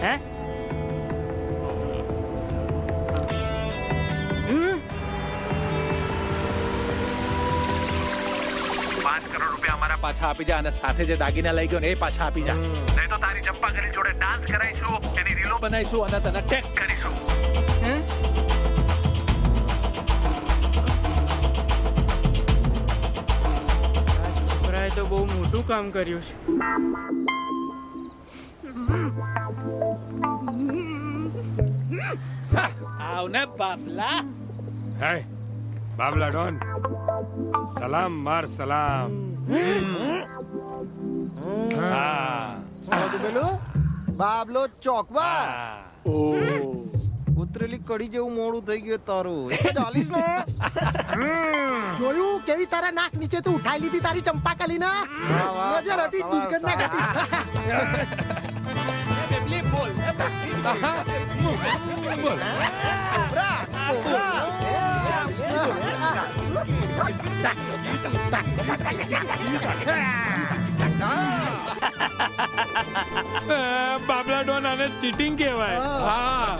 હે? 5 કરોડ રૂપિયા અમારા પાછા આપી જા અને સાથે જે દાગીના લઈ ગયો ને એ પાછા આપી જા. નહીં તો તારી ચંપાકલી જોડે ડાન્સ કરાઈશું, એની રીલો બનાવીશું અને તને ટેગ કરીશું. છોકરાએ તો બહુ મોટું કામ કર્યું છે. આવ ને બાબલા. હે બાબલા ડોન, સલામ માર સલામ. બાબલો ચોકવા. ઉતરેલી કડી જેવું મોડું થઈ ગયું તારું. જોયું કેવી તારા નાક નીચે તું ઉઠાઈ લીધી તારી ચંપાકલી ના. નજર હતી દુર્ગંધ ના ઘટી. બોલ. બાબલા ડોન, આને ચીટિંગ કહેવાય.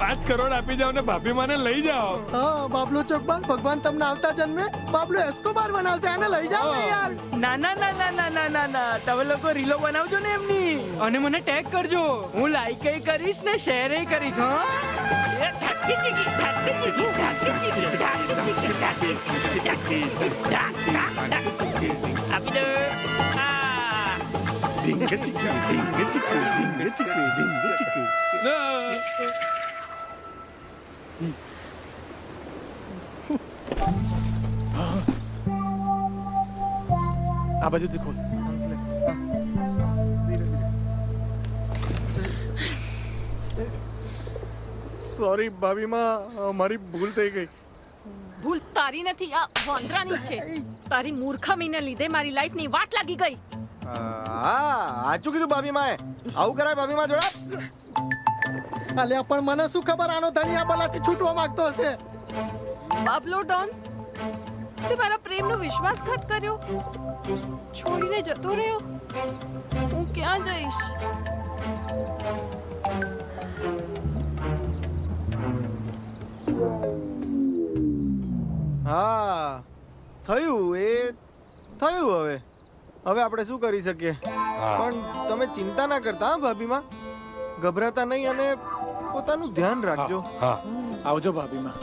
5 કરોડ આપી જાઓ ને ભાભી માને લઈ જાઓ. બાબલો ચોકબાર, ભગવાન તમને આવતા જન્મે બાબલો એસ્કોબાર બનાવશે, આને લઈ જાઓ ને યાર. ના ના ના ના ના ના ના ના, તમે લોકો રીલો બનાવજો ને એમની અને મને ટેગ કરજો. હું લાઈક કરીશ ને શેર કરીશ. આપી દો. આ બાજુથી ખોલ. સોરી ભાભીમાં, મારી ભૂલ થઈ ગઈ. ભૂલ તારી નથી, આ વાંદરાની છે. તારી મૂર્ખામીને લીધે મારી લાઈફની વાટ લાગી ગઈ. સાચું કીધું ભાભીમાએ. આવું કરાય ભાભીમા જોડે? અલ્યા પણ મને શું ખબર આનો ધણી આ બલાથી છૂટવા માંગતો હશે. બાબલો ડોન, તે મારા પ્રેમનો વિશ્વાસઘાત કર્યો, છોડીને જતો રહ્યો. હું ક્યાં જઈશ? હા, થયું એ થયું. હવે આપણે શું કરી શકીએ? પણ તમે ચિંતા ના કરતા હા ભાભીમાં, ગભરાતા નહીં અને પોતાનું ધ્યાન રાખજો. આવજો ભાભીમાં.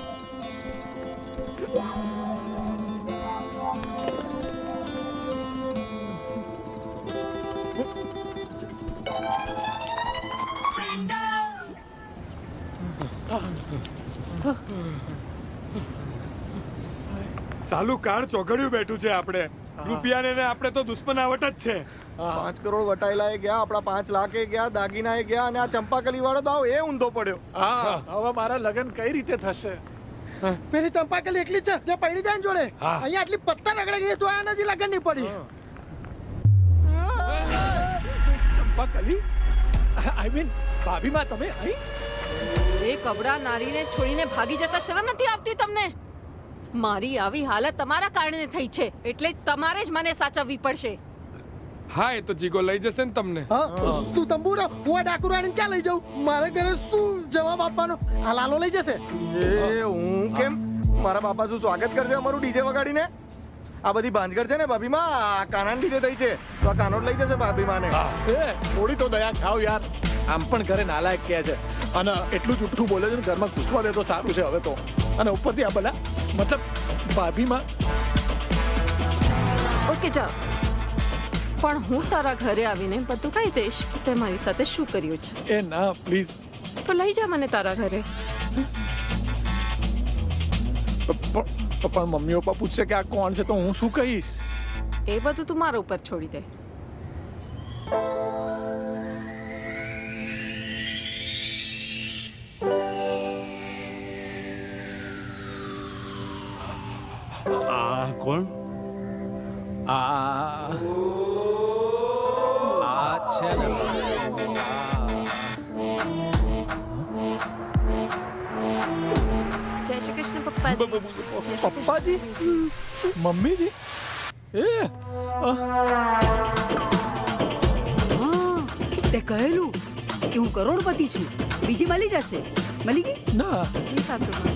સાલું કાર્ડ ચોઘડ્યું બેઠું છે. આપણે રૂપિયા ને આપણે તો દુશ્મનાવટ જ છે. 5 કરોડ વટાયેલા ગયા, આપણા 5 લાખ ગયા, દાગીના ગયા અને આ ચંપાકલી વાળો તો એ ઊંધો પડ્યો. હવે મારા લગ્ન કઈ રીતે થશે? પેલી ચંપાકલી એકલી છે જે પૈણી જાય ને જોડે. અહીંયા આટલી પત્તા રગડે ગઈ તો આ નજી લગ્ન નહીં પડી. ચંપાકલી, આઈ મીન ભાભીમાં, તમે અહીં? એ કબડા નારીને છોડીને ભાગી જતા શરમ નથી આવતી તમને? મારી આવી હાલત તમારા કારણે થઈ છે, એટલે જ તમારે જ મને સાચવવી પડશે. હા, એ તો જીગો લઈ જશે ને તમને. શું તંબુરા, હું ડાકુરાણી ક્યાં લઈ જાઉં? મારે ઘરે શું જવાબ આપવાનો? આ લાલો લઈ જશે. હું કેમ? મારા બાપા શું સ્વાગત કરશે અમારું ડીજે વગાડીને? આ બધી ભાંજગડ છે ને ભાભીમાં આ કાનાને લીધે થઈ છે. તો આ કાનો જ લઈ જશે ભાભીમાને. થોડી તો દયા ખાવ યાર. આમ પણ ઘરે નાલાયક કહે છે અને એટલું જૂઠું બોલે છે ને ઘરમાં ઘૂસવા દે તો સારું છે હવે તો. અને ઉપરથી આ બધા મતલબ ભાભીમાં. ઓકે ચાલ, પણ હું તારા ઘરે આવીને બધું કહી દઈશ કે તે મારી સાથે શું કર્યું છે. એ ના પ્લીઝ. તો લઈ જા મને તારા ઘરે. પણ મમ્મી પપ્પા પૂછશે કે આ કોણ છે તો હું શું કહીશ? એ બધું તું મારા ઉપર છોડી દે. આ કોણ? આ છે ને જય શ્રી કૃષ્ણ પપ્પાજી. પપ્પાજી, મમ્મીજી. તે કહેલું કે હું કરોડપતિ છું, બીજી મળી જશે. મળી ગઈ? ના. જી સાસુમાં.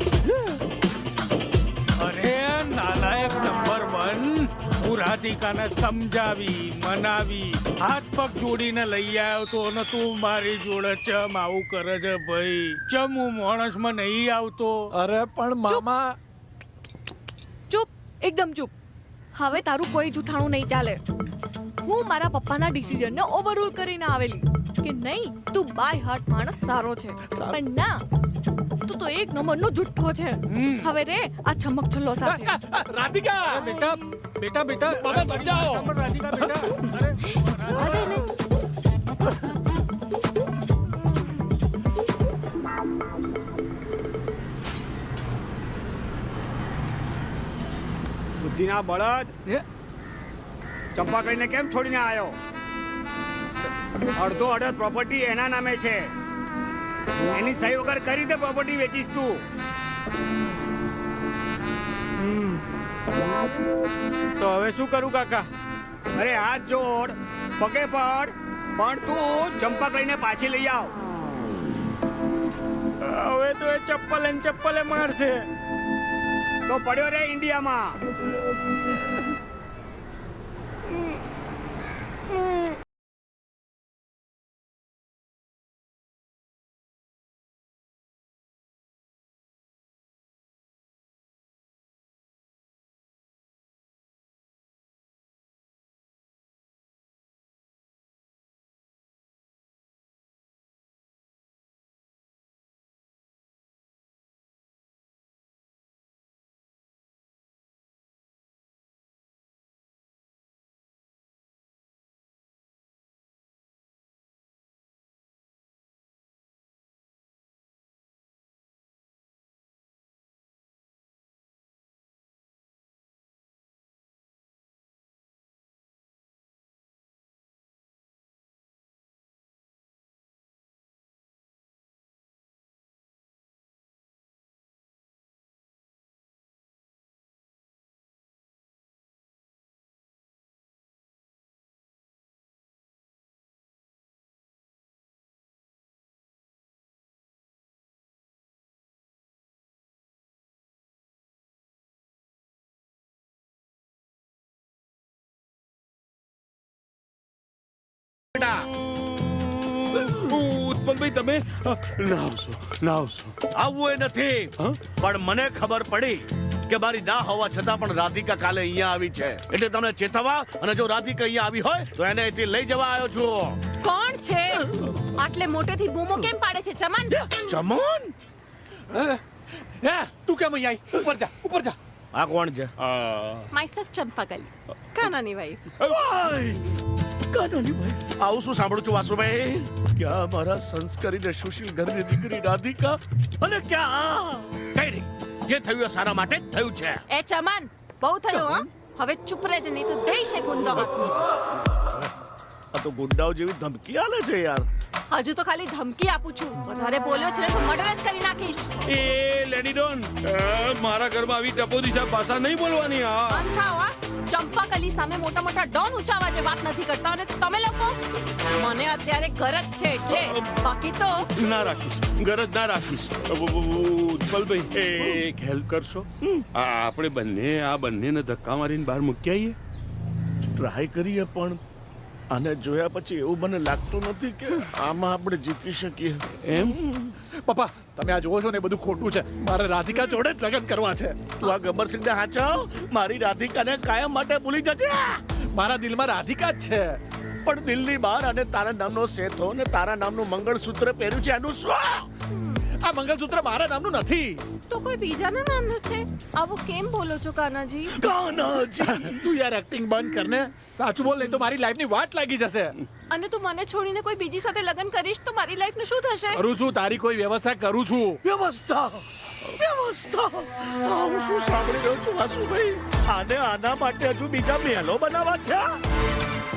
અરે નાલાયક નંબર 1, હું રાધિકાને સમજાવી મનાવી હાથ પગ જોડીને લઈ આવ્યો તો ને તું મારી જોડે ચમ આવું કરે છે ભાઈ? ચમ હું માણસમાં નહીં આવતો? અરે પણ મામા. ચૂપ, એકદમ ચૂપ. હવે તારું કોઈ જૂઠાણું નહીં ચાલે. હું મારા પપ્પાના ડિસિઝનને ઓવરરૂલ કરીને આવેલી કે નહીં તું બાય હાર્ટ માણસ સારો છે, પણ ના, તું તો એક નંબરનો જુઠ્ઠો છે. હવે રે આ છમક છલ્લો સાથે. રાધિકા બેટા બેટા બેટા બાબા મત જાઓ. રાધિકા બેટા જવા દે ને. બુદ્ધિના બળદ ચંપા કહીને કેમ છોડીને આવ્યો? અડધો અડધ પ્રોપર્ટી એના નામે છે. એની સહી વગર કઈ રીતે પ્રોપર્ટી વેચીશ તું? તો હવે શું કરું કાકા? અરે હાથ જોડ, પગે પડ, પણ તું ચંપા કહીને પાછી લઈ આવ. હવે તો એ ચપ્પલે મારશે. તો પડ્યો રે ઇન્ડિયામાં. ઉત્પલભાઈ તમે નાવશો. આવું એ નથી, પણ મને ખબર પડી કે મારી ના હોવા છતાં પણ રાધિકા કાલે અહીંયા આવી છે, એટલે તમને ચેતવવા અને જો રાધિકા અહીંયા આવી હોય તો એને અહીંથી લઈ જવા આવ્યો છું. કોણ છે? આટલે મોટેથી બૂમો કેમ પાડે છે? ચમન. ચમન? તું કેમ અહીં આવી? ઉપર જા, ઉપર જા. આ કોણ છે? માયસેલ્ફ ચંપાકલી, કાનાની વાઈફ. આવું શું સાંભળું છું વાસુભાઈ? ક્યાં મારા સંસ્કારી ને સુશીલ ઘરની દીકરી રાધિકા અને ક્યાં કઈ નહીં, જે થયું એ સારા માટે જ થયું છે. એ ચમન, બહુ થયું હો. હવે ચૂપ રહેજે, નહીં તો દઈશ એક ઊંધો હાથની. આ તો ગુંડાઓ જેવી ધમકી આલે છે યાર. હજુ તો ખાલી ધમકી આપું છું, વધારે બોલ્યો છે ને તો મર્ડર જ કરી નાખીશ. એ લેડી ડોન, મારા ઘરમાં આવી ટપો દિશા ભાષા નહીં બોલવાની. બંધ થાઓ. ચંપાકલી સામે મોટા મોટા ડોન ઊંચા અવાજે વાત નથી કરતા અને તમે લોકો મને અત્યારે ગરજ છે એટલે બાકી તો ના રાખીશ, ગરજ ના રાખીશ. ઉત્પલભાઈ એક હેલ્પ કરશો? આપણે બંનેને ધક્કા મારીને બહાર મૂકી આવીએ. ટ્રાય કરીએ પણ આને જોયા પછી એવું મને લાગતું નથી કે આમાં આપણે જીતી શકીએ. એમ? પપ્પા તમે આ જોવો છો ને એ બધું ખોટું છે. મારે રાધિકા જોડે જ લગ્ન કરવા છે. તું આ ગબ્બરસિંહને હાચવ. મારી રાધિકાને કાયમ માટે ભૂલી જજે. મારા દિલમાં રાધિકા જ છે. પણ દિલની બહાર અને તારા નામનો સેથો ને તારા નામનું મંગળસૂત્ર પહેર્યું છે એનું શું? આ મંગળસૂત્ર મારા નામનું નથી. તો કોઈ બીજાના નામનું છે. આવું કેમ બોલો છો કાનાજી? કાનાજી તું યાર એક્ટિંગ બંધ કર ને. સાચું બોલ નહીં તો મારી લાઈફની વાટ લાગી જશે. અને તું મને છોડીને કોઈ બીજી સાથે લગ્ન કરીશ તો મારી લાઈફનું શું થશે? કરું છું, તારી કોઈ વ્યવસ્થા કરું છું. વ્યવસ્થા હું શું સાંભળી રહ્યો છું વાસુભાઈ? આને આના માટે હજુ બીજા મહેલો બનાવવા છે?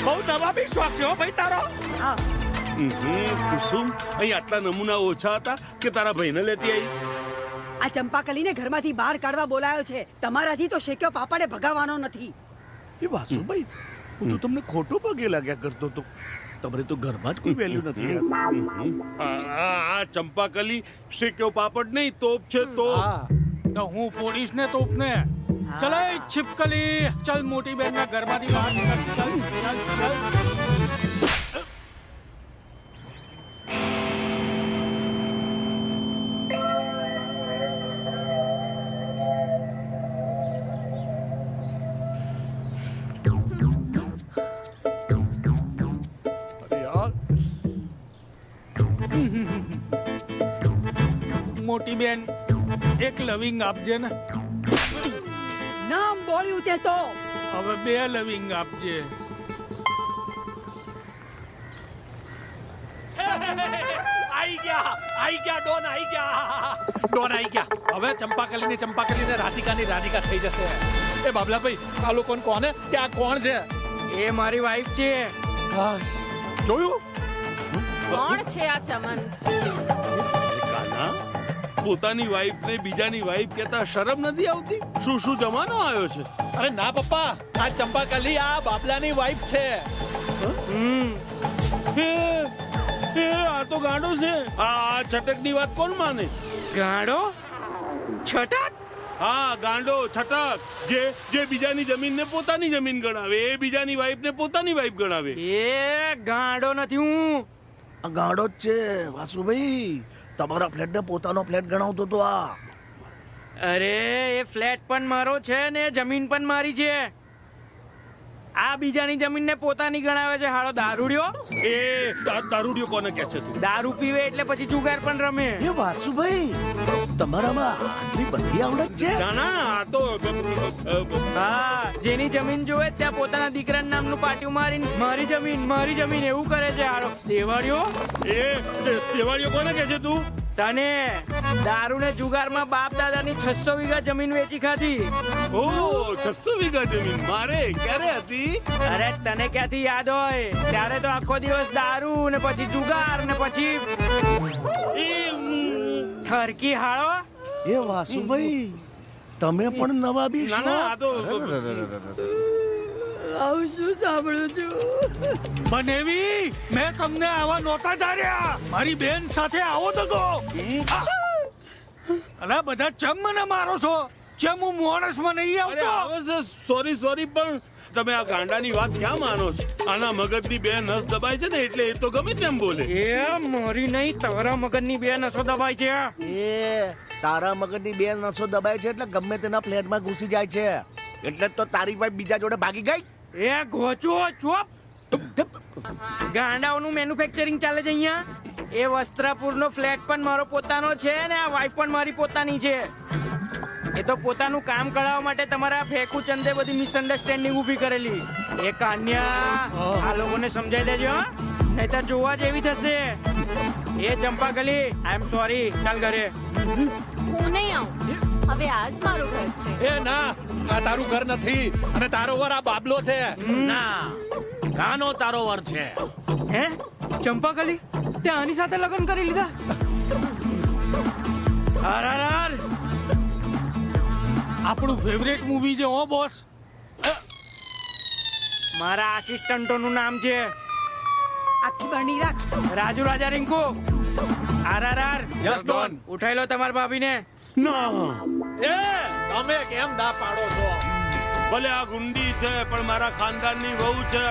બહુ નવા બી શોખ છે હો ભાઈ તારો. કુસુમ, અહીં આટલા નમૂના ઓછા હતા કે તારા ભાઈને લેતી આવી? આ ચંપાકલીને ઘરમાંથી બહાર કાઢવા બોલાયો છે. તમારાથી તો શેક્યો પાપડે ભગાવવાનો નથી. એ વાસુભાઈ હું તો તમને ખોટો પગે લાગ્યા કરતો હતો. તમારે તો ઘરમાં જ કોઈ વેલ્યુ નથી. આ ચંપાકલી શેક્યો પાપડ નહીં, તોપ છે તોપ. તો હું પોલીસ ને તોપ ને. ચલે छिपकली, चल मोटी बहन ना घरમાંથી બહાર નીકળ. ચલ ચલ ચલ. મોટી બેન એક લવિંગ આપજે ને. નામ બોલ્યું તે તો હવે 2 લવિંગ આપજે. આઈ ગયા ડોન આઈ ગયા. હવે ચંપાકલીને રાધિકા થઈ જશે. એ બાબલાભાઈ આ લોકો કોને કે આ કોણ છે? એ મારી વાઈફ છે. જોયું? કોણ છે આ ચમન? પોતાની વાઈફ ને બીજાની વાઈફ કહેતા શરમ નથી આવતી? શું જમાનો આવ્યો છે? અરે ના પપ્પા, આ ચંપાકલી આ બાબલાની વાઈફ છે. આ તો ગાંડો છે. આ છટકની વાત કોણ માને? ગાંડો? છટક? હા, ગાંડો છટક. જે બીજાની જમીનને પોતાની જમીન ગણાવે, એ બીજાની વાઈફને પોતાની વાઈફ ગણાવે. એ ગાંડો નથી હું. આ ગાંડો જ છે વાસુભાઈ. તમારા ફ્લેટને પોતાનો ફ્લેટ ગણાવતો તો આ. અરે એ ફ્લેટ પણ મારો છે ને જમીન પણ મારી છે. આ બીજાની જમીનને પોતાની ગણાવે છે હાળો દારૂડિયો. એ દારૂડિયો કોને કહે છે તું? દારૂ પીવે એટલે પછી જુગાર પણ રમે. એ વાસુભાઈ તમારામાં આટલી બધી આવડત છે? ના આ તો હા, જેની જમીન જોવે ત્યાં પોતાના દીકરાના નામનું પાટિયું મારીને મારી જમીન એવું કરે છે હાળો દેવાળિયો. એ દેવાળિયો કોને કહે છે તું? તને દારૂ ને જુગારમાં બાપ દાદાની 600 વીઘા જમીન વેચી ખાધી. ઓ 600 વીઘા જમીન મારે ક્યારે હતી? અરે તને ક્યાંથી યાદ હોય? ત્યારે તો આખો દિવસ દારૂ ને પછી જુગાર ને પછી ઠરકી હાળો. એ વાસુભાઈ તમે પણ નવા બી છો? ના આ તો આવું શું સાંભળું છું? બનેવી, મેં તમને આવા નહોતા ધાર્યા. મારી બેન સાથે આવો દગો. અલા બધા ચમ મને મારો છો? ચમ હું માણસમાં નહીં આવતો? સોરી પણ તમે આ ગાંડાની વાત ક્યાં માનો છો? આના મગજની 2 નસ દબાય છે ને એટલે એ તો ગમે તેમ બોલે. એ મારી નહીં, તારા મગજની 2 નસો દબાય છે. એ તારા મગજની 2 નસો દબાય છે એટલે ગમે તેના ફ્લેટમાં ઘૂસી જાય છે. એટલે તો તારી વાઈફ બીજા જોડે ભાગી ગઈ. એ ગોચો ચોપ. ગાંડાઓનું મેન્યુફેક્ચરિંગ ચાલે છે અહીંયા. એ વસ્ત્રાપુરનો ફ્લેટ પણ મારો પોતાનો છે ને આ વાઈફ પણ મારી પોતાની છે. એ તો પોતાનું કામ કરાવવા માટે તમારા ફેકુ ચંદે બધી મિસઅન્ડરસ્ટેન્ડિંગ ઊભી કરેલી. એ કાન્યા આ લોકોને સમજાઈ દેજો, નહીતર જોવા જેવી થશે. એ ચંપાકલી આઈ એમ સોરી, ચાલ ઘરે. હું નહીં આવું. હવે આજ મારું ઘર છે. એ ના, આ તારું ઘર નથી અને તારો વર આ બાબલો છે. ના, ગાનો તારો વર છે. હે ચંપાકલી તે આની સાથે લગ્ન કરી લીધા? આપણું ફેવરેટ મૂવી છે હો બોસ. મારા આસિસ્ટન્ટોનું નામ છે આખી બરણી રાખ. Raju Raja Rinku RRR. Yes don. ઉઠાઈ લો તમારી ભાભીને. ના એ તમે કેમ ના પાડો છો? ભલે આ ગુંડી છે પણ મારા ખાનદાનની વહુ છે.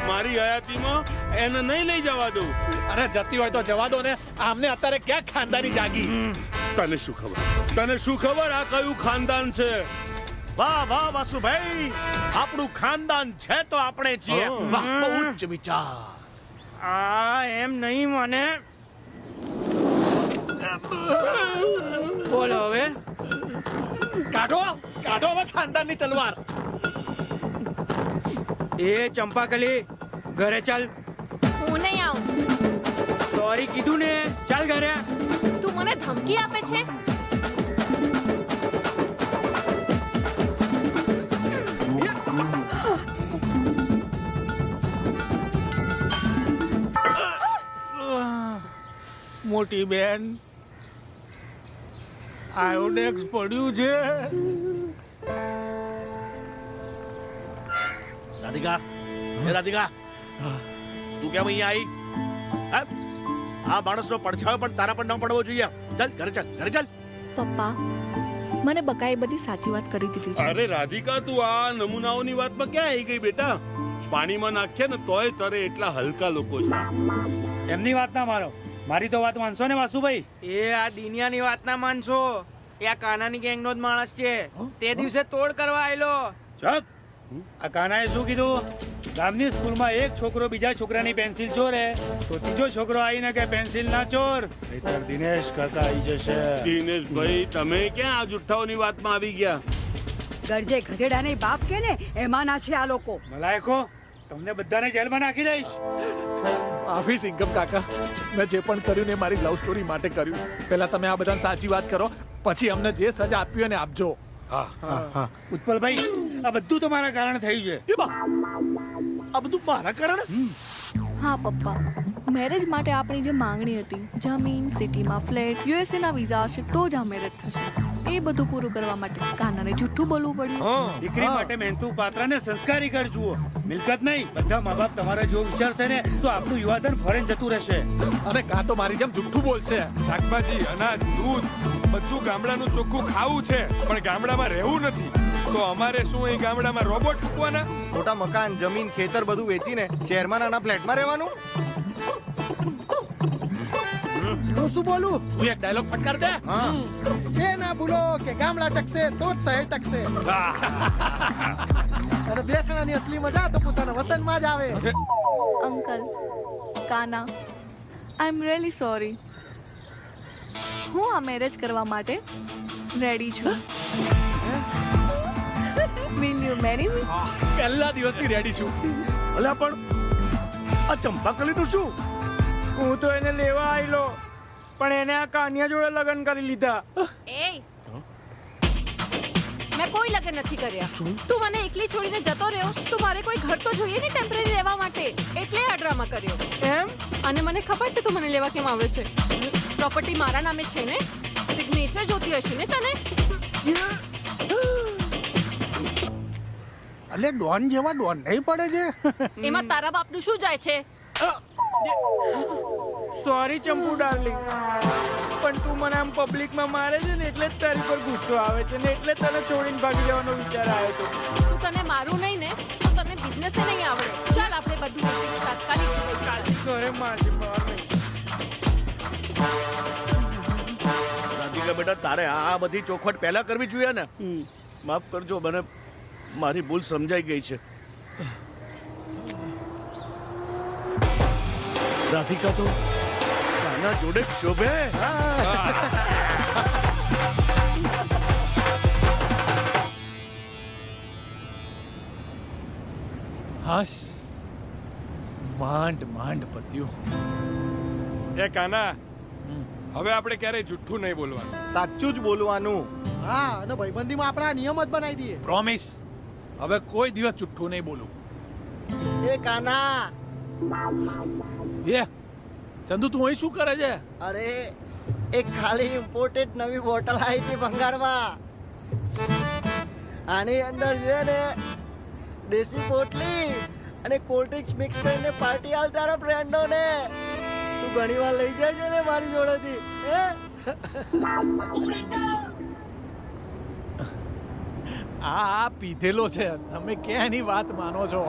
મારી હયાતીમાં એને નહીં લઈ જવા દઉં. અરે જતી હોય તો જવા દો ને. આમને અત્યારે ક્યાં ખાનદાની જાગી? તને શું ખબર? તને શું ખબર આ કયું ખાનદાન છે? વાહ વાહ વાસુભાઈ, આપણું ખાનદાન છે તો આપણે છીએ. વાહ, બહુ ઉચ્ચ વિચાર. આ એમ નહીં મને. બોલો હવે. કાઢો કાઢો હવે ખાનદાનની તલવાર. એ ચંપાકલી, ઘરે ચાલ. હું નહીં આવું. સોરી કીધું ને, ચાલ ઘરે. તું મને ધમકી આપે છે? મોટી બેન, આયોડેક્સ પડ્યું છે. રાધિકા, એ રાધિકા, તું કેમ અહીંયા આવી? આ માણસનો પડછાયો પણ તારા પર ન પડવો જોઈએ. ચાલ ઘરે ચાલ, ઘરે ચાલ. પપ્પા મને બકાએ બધી સાચી વાત કરી દીધી છે. અરે રાધિકા, તું આ નમૂનાઓની વાતમાં ક્યાં આવી ગઈ બેટા? પાણીમાં નાખીએ ને તોય તરે એટલા હલકા લોકો છે. એમની વાત ના મારો, મારી તો વાત માનશો ને વાસુભાઈ. એ આ દિનિયાની વાત ના માનશો. એ આ કાનાની ગેંગનો જ માણસ છે. તે દિવસે તોડ કરવા આવેલો. ચપ. આ કાનાએ શું કીધું? ગામની સ્કૂલમાં એક છોકરો બીજા છોકરાની પેન્સિલ ચોરે તો ત્રીજો છોકરો આવીને કે પેન્સિલ ના ચોર. નહીંતર દિનેશ કાકા આવી જશે. દિનેશભાઈ, તમે ક્યાં આ જુઠ્ઠાઓની વાતમાં આવી ગયા? ગરજે ગધેડાને બાપ કે ને એમાં ના છે આ લોકો. મલાયકો, તમને બધાને જેલમાં નાખી દઈશ. આફી સિંગમ કાકા, મેં જે પણ કર્યું ને મારી લવ સ્ટોરી માટે કર્યું. પહેલા તમે આ બધાને સાચી વાત કરો, પછી અમને જે સજા આપી હોય ને આપજો. ઉત્પલભાઈ, આ બધું તમારા કારણે થયું છે. આ બધું મારા કારણે? હા પપ્પા, મેરેજ માટે આપણી જે માંગણી હતી, જમીન, સિટીમાં ફ્લેટ, USA ના વિઝા હશે તો જ આ મેરેજ થશે, એ બધું પૂરું કરવા માટે કાનાને જૂઠું બોલવું પડ્યું. દીકરી માટે મહેનતુ પાત્રને સંસ્કારી કર જુઓ. મિલકત નહીં, બધા મા બાપ તમારા જેવો વિચારશે ને તો આપણું યુવાધન ફોરેન જતું રહેશે. અને કાં તો મારી જેમ જુઠ્ઠું બોલશે. શાકભાજી, અનાજ, દૂધ બધું ગામડાનું ચોખ્ખું ખાવું છે, પણ ગામડામાં રહેવું નથી. તો અમારે શું અહીં ગામડામાં રોબોટ મૂકવાના? મોટા મકાન, જમીન, ખેતર બધું વેચીને શહેરમાં નાના ફ્લેટમાં રહેવાનું. હું શું બોલું? તું એક ડાયલોગ ફટકાર દે. એ ના ભૂલો કે ગામડા ટકશે તો જ શહેર ટકશે. અને બેસણાની અસલી મજા તો પોતાના વતનમાં જ આવે. Uncle, Kana, I am really sorry. હું આ મેરેજ કરવા માટે રેડી છું. વિલ યુ મેરી મી? પહેલા દિવસથી રેડી છું. અલ્યા પણ આ ચંપાકલીનું શું? હું તો એને લેવા આવેલો, પણ એને આ કાનિયા જોડે લગ્ન કરી લીધા. એ મેં કોઈ લગ્ન નથી કર્યા. તું મને એકલી છોડીને જતો રહ્યો તો મારે કોઈ ઘર તો જોઈએ ને ટેમ્પરરી રહેવા માટે, એટલે આ ડ્રામા કર્યો. એમ? અને મને ખબર છે તું મને લેવા કેમ આવ્યો છે. પ્રોપર્ટી મારા નામે છે ને, સિગ્નેચર જોતી હશે ને તને. અલે ડોન જેવા ડોન નહીં પડે છે. એમાં તારા બાપનું શું જાય છે? સોરી ચંપુ ડાર્લિંગ, પણ તું મને આમ પબ્લિકમાં મારે છે ને એટલે જ તારી પર ગુસ્સો આવે છે ને એટલે તને છોડીને ભાગી જવાનો વિચાર આવ્યો હતો. તું તને મારું નહીં ને તો તને બિઝનેસ નહીં આવડે. ચાલ આપણે બધું વચ્ચે તાત્કાલિક ચાલ. ઘરે મારજે બહાર નહીં. રાધિકા બેટા, તારે આ બધી ચોખવટ પહેલા કરવી જોઈએ ને. માફ કરજો, મને મારી ભૂલ સમજાઈ ગઈ છે. રાધિકા તો કાના જોડે જ શોભે. હાશ, માંડ માંડ પત્યું. એ કાના, હવે આપણે ક્યારેય જુઠ્ઠું નહીં બોલવાનું. સાચું જ બોલવાનું. હા, અને ભાઈબંધીમાં આપણા નિયમ જ બનાવી દઈએ. પ્રોમિસ, હવે કોઈ દિવસ જુઠ્ઠું નહીં બોલું. એ કાના, એ ચંદુ, તું અહીં શું કરે છે? અરે એક ખાલી ઇમ્પોર્ટેડ નવી બોટલ આવી હતી ભંગારમાં. આની અંદર છે ને દેશી પોટલી અને કોલ્ડ ડ્રિંક્સ મિક્સ કરીને પાર્ટી હાલ તારા ફ્રેન્ડોને. તું ઘણી વાર લઈ જાય છે ને મારી જોડેથી હે? આ પીધેલો છે, તમે ક્યાં એની વાત માનો છો?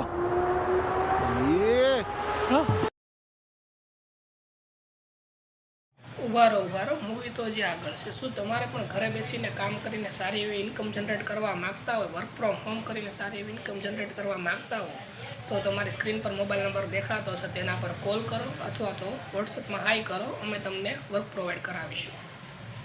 ઊભા રહો મૂવી તો હજી આગળ છે. શું તમારે પણ ઘરે બેસીને કામ કરીને સારી એવી ઇન્કમ જનરેટ કરવા માંગતા હોય, વર્ક ફ્રોમ હોમ કરીને સારી એવી ઇન્કમ જનરેટ કરવા માંગતા હો, તો તમારી સ્ક્રીન પર મોબાઈલ નંબર દેખાતો હશે તેના પર કોલ કરો અથવા તો વોટ્સઅપમાં હાઈ કરો, અમે તમને વર્ક પ્રોવાઈડ કરાવીશું.